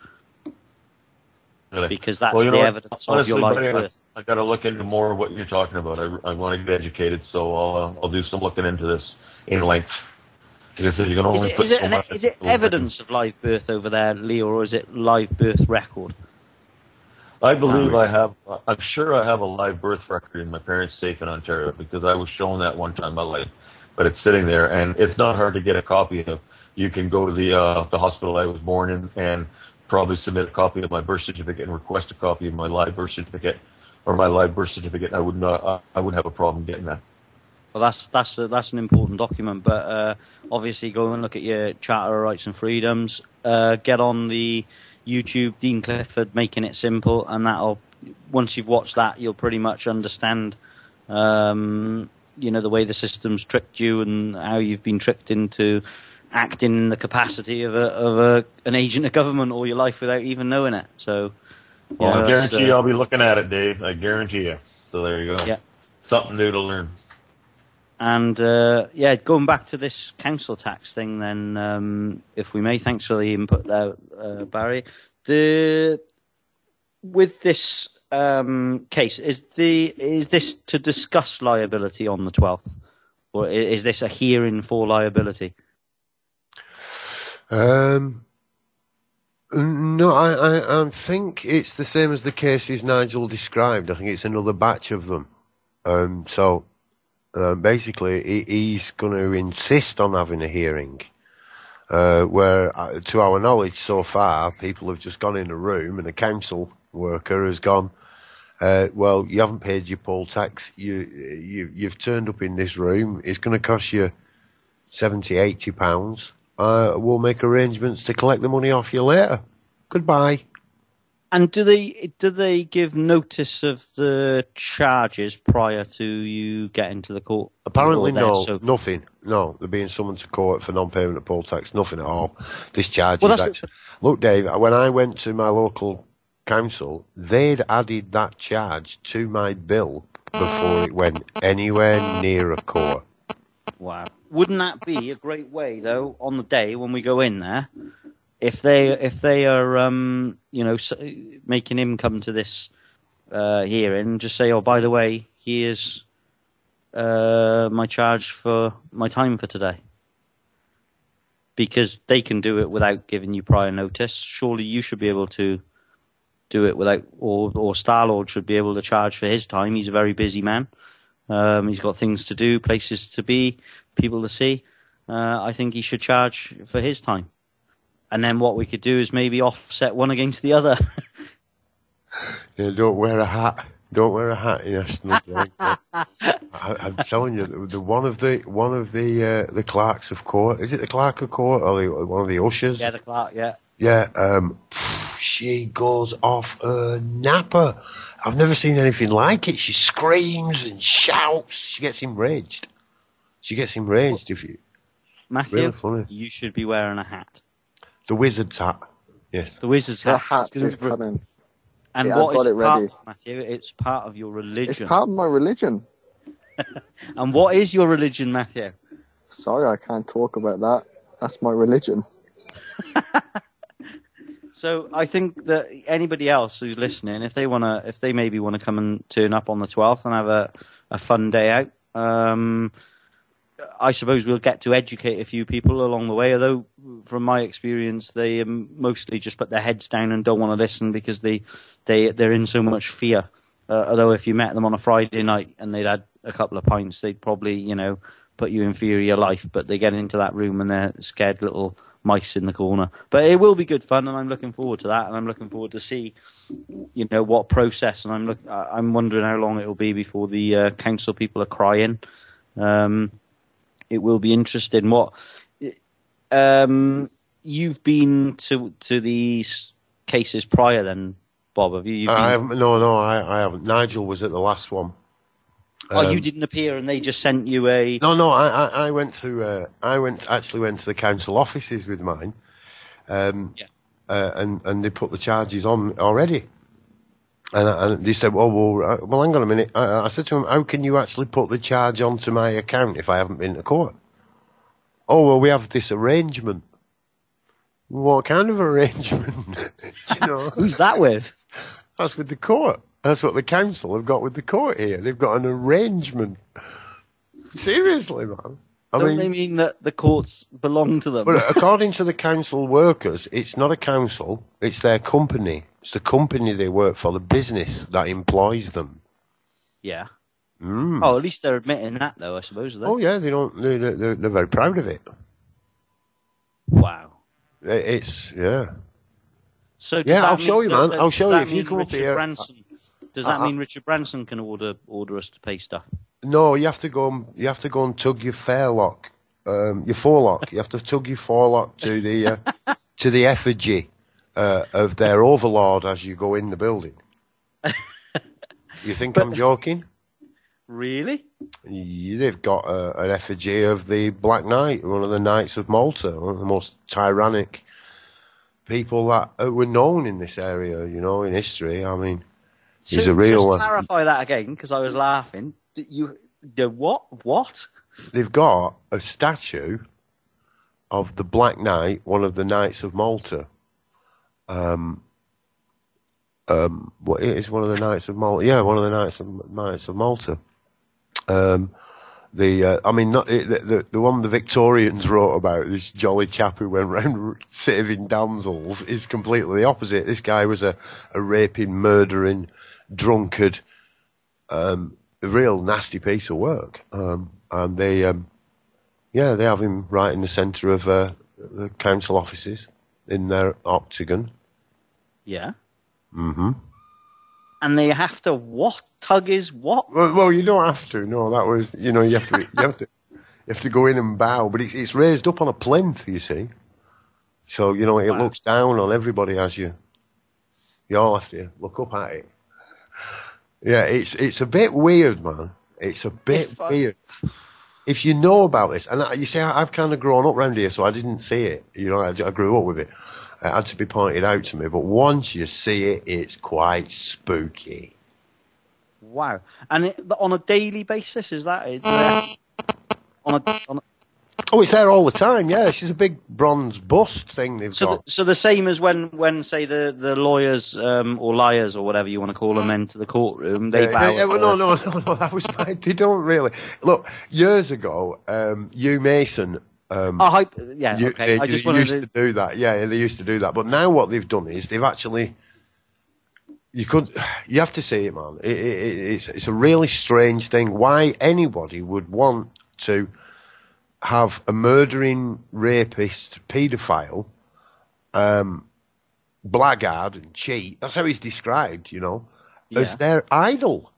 Really? Because that's the evidence of your live birth. I got to look into more of what you're talking about. I want to get educated, so I'll do some looking into this in length. Because you can only put so much. Is it evidence of live birth over there, Leo, or is it live birth record? I believe I have. I'm sure I have a live birth record in my parents' safe in Ontario, because I was shown that one time in my life. But it's sitting there, and it's not hard to get a copy of. You can go to the hospital I was born in and probably submit a copy of my birth certificate and request a copy of my live birth certificate or my live birth certificate. I wouldn't have a problem getting that. Well, that's an important document, but obviously go and look at your Charter of Rights and Freedoms. Get on the YouTube Dean Clifford Making It Simple, and once you've watched that, you'll pretty much understand the way the system's tricked you and how you've been tricked into acting in the capacity of an agent of government all your life without even knowing it. So, I guarantee I'll be looking at it, Dave. I guarantee you. So there you go. Yeah, something new to learn. And going back to this council tax thing, then, if we may, thanks for the input there, Barry. With this case, is this to discuss liability on the 12th, or is this a hearing for liability? No, I think it's the same as the cases Nigel described. I think it's another batch of them. Basically, he's going to insist on having a hearing. Where, to our knowledge so far, people have just gone in a room and a council worker has gone, well, you haven't paid your poll tax. You've turned up in this room. It's going to cost you £70-80. We'll make arrangements to collect the money off you later. Goodbye. And do they give notice of the charges prior to you getting to the court? Apparently no, nothing. No, they're being summoned to court for non-payment of poll tax. Nothing at all. This charge is actually... Look, Dave, when I went to my local council, they'd added that charge to my bill before it went anywhere near a court. Wow. Wouldn't that be a great way, though, on the day when we go in there, if they are making him come to this hearing, just say, oh, by the way, here's my charge for my time for today. Because they can do it without giving you prior notice. Surely you should be able to do it without, or Star-Lord should be able to charge for his time. He's a very busy man. He's got things to do, places to be, people to see. I think he should charge for his time. And then what we could do is maybe offset one against the other. Yeah, don't wear a hat. Don't wear a hat. Yes, I'm telling you, one of the clerks of court. Is it the clerk of court or one of the ushers? Yeah, the clerk. Yeah. Yeah. She goes off her napper. I've never seen anything like it. She screams and shouts. She gets enraged. If you. Matthew, really funny. You should be wearing a hat. The wizard's hat. Yes. The wizard's hat. The hat is coming. And yeah, what is it ready. part of, Matthew? It's part of your religion. It's part of my religion. And what is your religion, Matthew? Sorry, I can't talk about that. That's my religion. So I think that anybody else who's listening, if they maybe want to come and turn up on the 12th and have a fun day out, I suppose we'll get to educate a few people along the way, although from my experience, they mostly just put their heads down and don't want to listen because they're in so much fear. Although if you met them on a Friday night and they'd had a couple of pints, they'd probably, put you in fear of your life, but they get into that room and they're scared little mice in the corner. But it will be good fun, and I'm looking forward to that, and I'm looking forward to see, what process, and I'm wondering how long it will be before the council people are crying. It will be interesting. you've been to these cases prior, then, Bob? Have you? You've I been... haven't, no, I haven't. Nigel was at the last one. You didn't appear, and they just sent you a... No, I went to the council offices with mine, and they put the charges on already. And they said, well, hang on a minute. I said to them, how can you actually put the charge onto my account if I haven't been to court? Oh, well, we have this arrangement. What kind of arrangement? You know? Who's that with? That's with the court. That's what the council have got with the court here. They've got an arrangement. Seriously, man. Don't they mean that the courts belong to them? But according to the council workers, it's not a council, it's their company. It's the company they work for, the business that employs them. Yeah. Oh, at least they're admitting that, though, I suppose. Oh, yeah, they're very proud of it. Wow. Yeah. So I'll show you, man. I'll show you if you come up here. Does that mean Richard Branson can order us to pay stuff? No, you have to go and tug your forelock. You have to tug your forelock to the effigy of their overlord as you go in the building. You think I'm joking? Really? They've got an effigy of the Black Knight, one of the Knights of Malta, one of the most tyrannic people that were known in this area, in history. I mean, he's a real one. Just clarify that again, because I was laughing. The what? What? They've got a statue of the Black Knight, one of the Knights of Malta. What is one of the Knights of Malta? Yeah, one of the Knights of Malta. The one the Victorians wrote about, this jolly chap who went round saving damsels, is completely the opposite. This guy was a raping, murdering, drunkard, a real nasty piece of work. And they have him right in the centre of the council offices in their octagon. Yeah. Mm-hmm. And they have to what? Tug is what? Well, you don't have to. No, that was, you have to go in and bow, but it's raised up on a plinth, you see. So, it looks down on everybody as you all have to look up at it. Yeah, it's a bit weird, man. It's a bit weird. If you know about this, and you see, I've kind of grown up around here, so I didn't see it. I grew up with it. It had to be pointed out to me, but once you see it, it's quite spooky. Wow. And on a daily basis, is that it? On a... Oh, it's there all the time, yeah. It's just a big bronze bust thing they've got. So the same as when say, the lawyers or liars or whatever you want to call them enter the courtroom, they bow. Yeah, well, no, that was fine. They don't really. Look, years ago, Hugh Mason... okay. I just wanted to do that. Yeah, they used to do that. But now what they've done is they've actually... You have to see it, man. It's a really strange thing. Why anybody would want to have a murdering, rapist, paedophile, blackguard and cheat, that's how he's described, as their idol.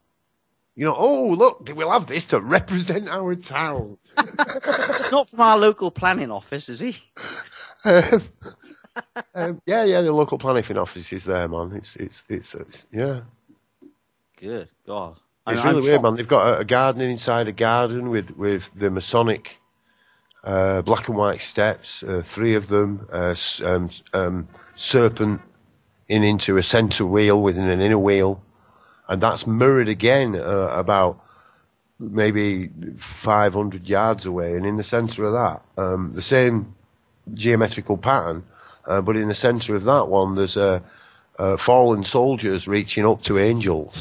Oh, look, we'll have this to represent our town. It's not from our local planning office, is he? Yeah, the local planning office is there, man. It's yeah. Good God. It's really weird, man. They've got a garden inside a garden with the Masonic black and white steps, 3 of them, serpent into a centre wheel within an inner wheel, and that's mirrored again about maybe 500 yards away, and in the centre of that, the same geometrical pattern, but in the centre of that one, there's fallen soldiers reaching up to angels.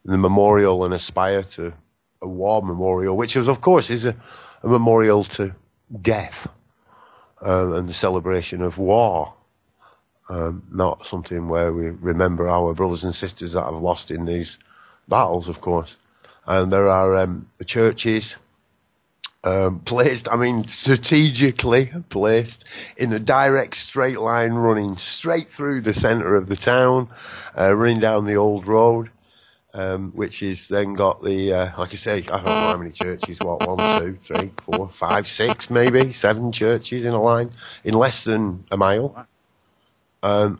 The memorial and aspire to a war memorial, which is, of course, is a memorial to death and the celebration of war. Not something where we remember our brothers and sisters that have lost in these battles, of course. And there are churches strategically placed in a direct straight line running straight through the centre of the town, running down the old road. which is then got the, like I say, I don't know how many churches, 1, 2, 3, 4, 5, 6, maybe 7 churches in a line, in less than a mile,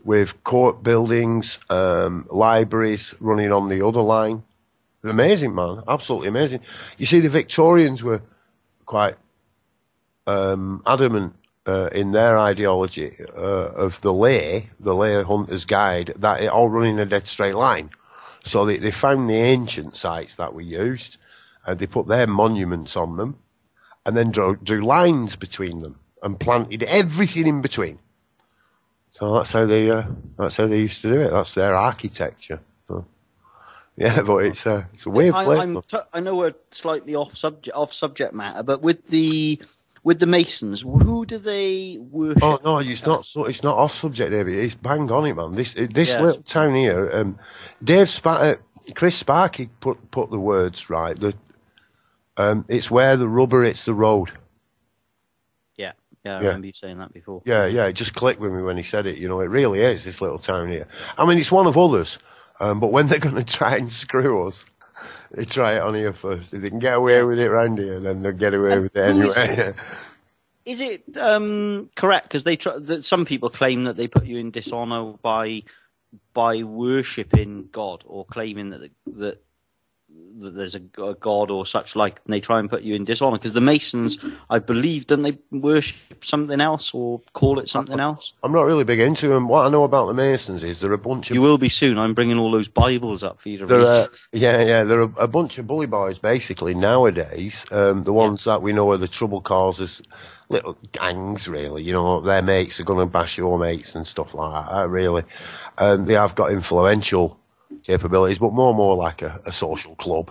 with court buildings, libraries running on the other line. Amazing, man, absolutely amazing. You see, the Victorians were quite adamant in their ideology of the lay hunter's guide, that it all run in a dead straight line. So they found the ancient sites that were used, and they put their monuments on them, and then drew lines between them, and planted everything in between. So that's how they used to do it. That's their architecture. So, yeah, but it's a weird place. I know we're slightly off subject matter, but with the Masons, who do they worship? Oh no, it's not off subject, David. It's bang on it, man. This little town here, Chris Sparky put the words right. That it's where the rubber hits the road. Yeah, I remember you saying that before. Yeah, it just clicked with me when he said it. You know, it really is this little town here. I mean, it's one of others, but when they're going to try and screw us, they try it on here first. If they can get away with it round here, then they'll get away with it anyway. Is it correct? Because some people claim that they put you in dishonour by worshipping God, or claiming that there's a God or such like, and they try and put you in dishonour. Because the Masons, I believe, don't they worship something else or call it something else? I'm not really big into them. What I know about the Masons is they're a bunch of... You will be soon. I'm bringing all those Bibles up for you to read. They're a bunch of bully boys, basically, nowadays. The ones that we know are the trouble causers, little gangs, really. You know, their mates are going to bash your mates and stuff like that, really. They have got influential capabilities, but more like a social club.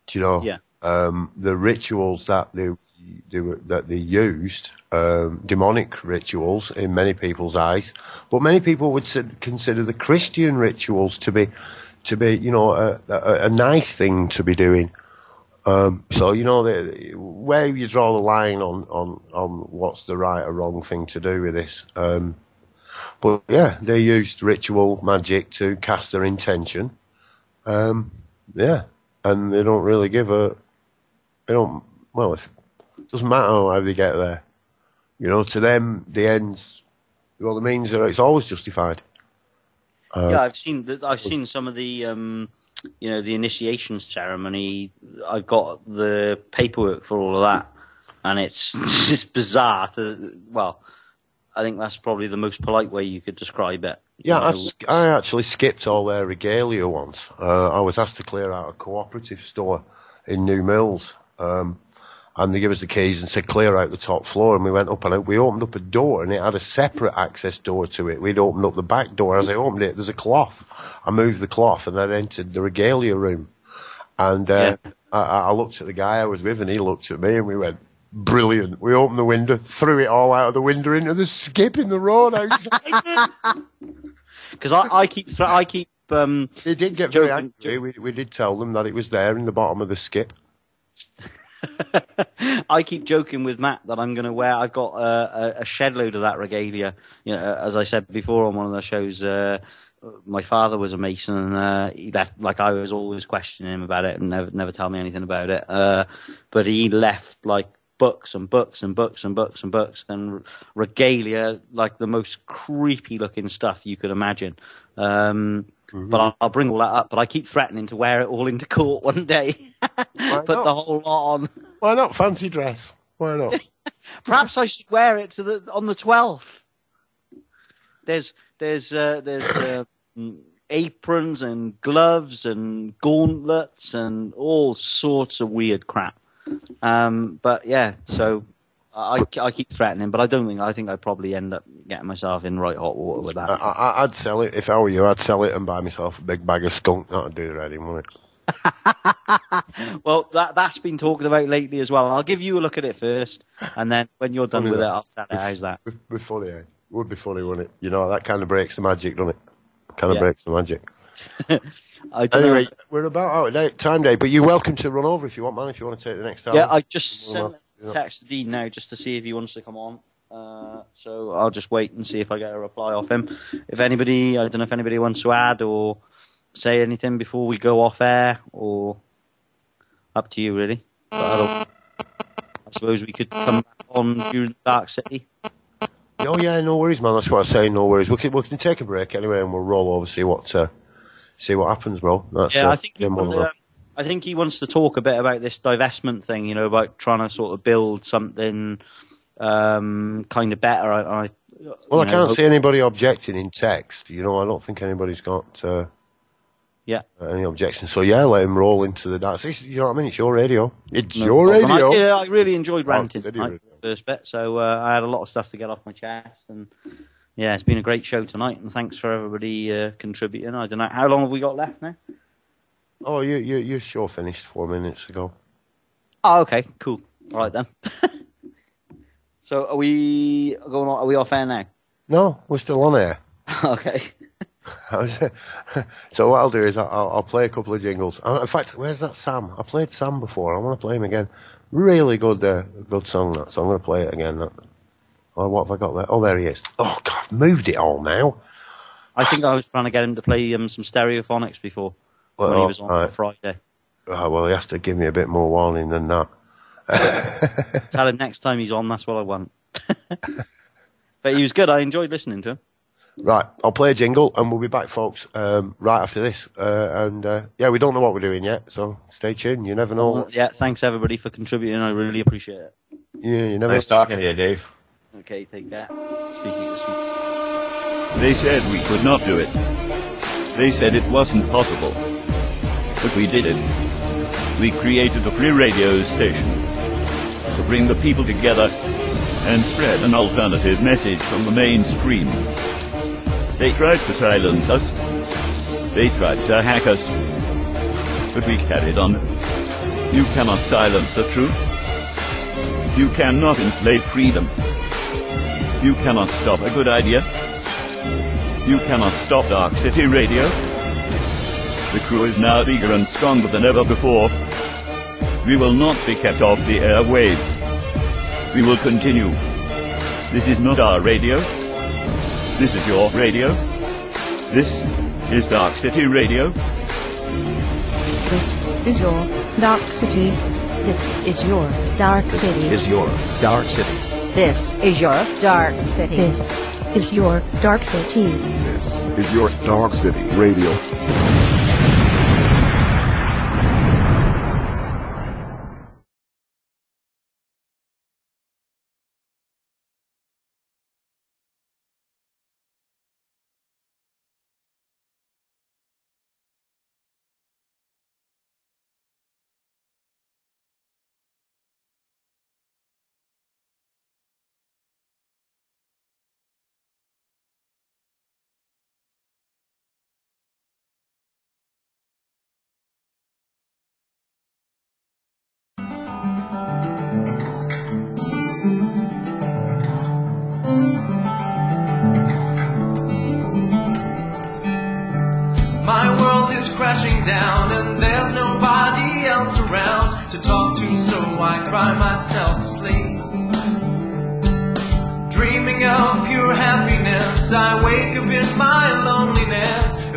Do you know? Yeah. The rituals that they used, demonic rituals in many people's eyes, but many people would consider the Christian rituals to be, you know, a nice thing to be doing. So you know, where you draw the line on what's the right or wrong thing to do with this. But yeah, they used ritual magic to cast their intention. And they don't really well, it doesn't matter how they get there. You know, to them, the ends, well, the means it's always justified. I've seen some of the, the initiation ceremony. I've got the paperwork for all of that, and it's just bizarre. I think that's probably the most polite way you could describe it. Yeah, I actually skipped all their regalia once. I was asked to clear out a cooperative store in New Mills, and they gave us the keys and said clear out the top floor, and we went up and out. We opened up a door, and it had a separate access door to it. We'd opened up the back door. As I opened it, there's a cloth. I moved the cloth, and I entered the regalia room. And I looked at the guy I was with, and he looked at me, and we went, brilliant. We opened the window, threw it all out of the window into the skip in the road outside. Because I keep They did get very angry. We did tell them that it was there in the bottom of the skip. I keep joking with Matt that I'm going to wear. I've got a shed load of that regalia. You know, as I said before on one of the shows, my father was a Mason, and he left. Like, I was always questioning him about it and never tell me anything about it. But he left like books and books and books and books and books and regalia, like the most creepy looking stuff you could imagine. But I'll bring all that up. But I keep threatening to wear it all into court one day. Put the whole lot on. Why not fancy dress? Why not? Perhaps I should wear it on the 12th. There's aprons and gloves and gauntlets and all sorts of weird crap. But yeah, so I keep threatening, but I think I'd probably end up getting myself in right hot water with that. I'd sell it if I were you. I'd sell it and buy myself a big bag of skunk. That'd do the reading, wouldn't it? Well, that's been talked about lately as well. I'll give you a look at it first, and then when you're done with it, I'll sell it. How's that? Before it would be funny, wouldn't it? You know, that kind of breaks the magic, doesn't it? Breaks the magic. Anyway, we're about out of time, Dave, but you're welcome to run over if you want, man, if you want to take the next hour. Yeah, I just sent a text to Dean now just to see if he wants to come on. So I'll just wait and see if I get a reply off him. If anybody, I don't know if anybody wants to add or say anything before we go off air, or up to you, really? But I suppose we could come back on during Darkcity. Oh yeah, no worries, man. That's what I say. No worries. We can take a break anyway, and we'll roll over see what happens, bro. That's, yeah, I think he wants to talk a bit about this divestment thing. You know, about trying to sort of build something kind of better. I can't see anybody objecting in text. You know, I don't think anybody's got any objections. So yeah, let him roll into the dark. You know what I mean? It's your radio. It's your radio. I really enjoyed ranting tonight, the first bit. So I had a lot of stuff to get off my chest, and yeah, it's been a great show tonight. And thanks for everybody contributing. I don't know how long have we got left now. Oh, your show finished 4 minutes ago. Oh, okay, cool. All right then. So are we going on? Are we off air now? No, we're still on air. Okay. So what I'll do is I'll play a couple of jingles. In fact, where's that Sam? I played Sam before. I want to play him again. Really good song, that. So I'm going to play it again. Oh, what have I got there? Oh, there he is. Oh, God, I've moved it all now. I think I was trying to get him to play some stereophonics before when he was on Friday. Oh, well, he has to give me a bit more warning than that. Tell him next time he's on, that's what I want. But he was good. I enjoyed listening to him. Right, I'll play a jingle and we'll be back, folks, right after this. Yeah, we don't know what we're doing yet, so stay tuned. You never know. Yeah, thanks everybody for contributing. I really appreciate it. Yeah, you never. Nice talking to you, Dave. Okay, take care. They said we could not do it. They said it wasn't possible. But we did it. We created a free radio station to bring the people together and spread an alternative message from the mainstream. They tried to silence us. They tried to hack us. But we carried on. You cannot silence the truth. You cannot enslave freedom. You cannot stop a good idea. You cannot stop Darkcity Radio. The crew is now eager and stronger than ever before. We will not be kept off the airwaves. We will continue. This is not our radio. This is your radio. This is Darkcity Radio. This is your Darkcity. This is your Darkcity. This is your Darkcity. This is your Darkcity. This is your Darkcity. This is your Darkcity Radio. Crashing down and there's nobody else around to talk to, so I cry myself to sleep. Dreaming of pure happiness, I wake up in my loneliness.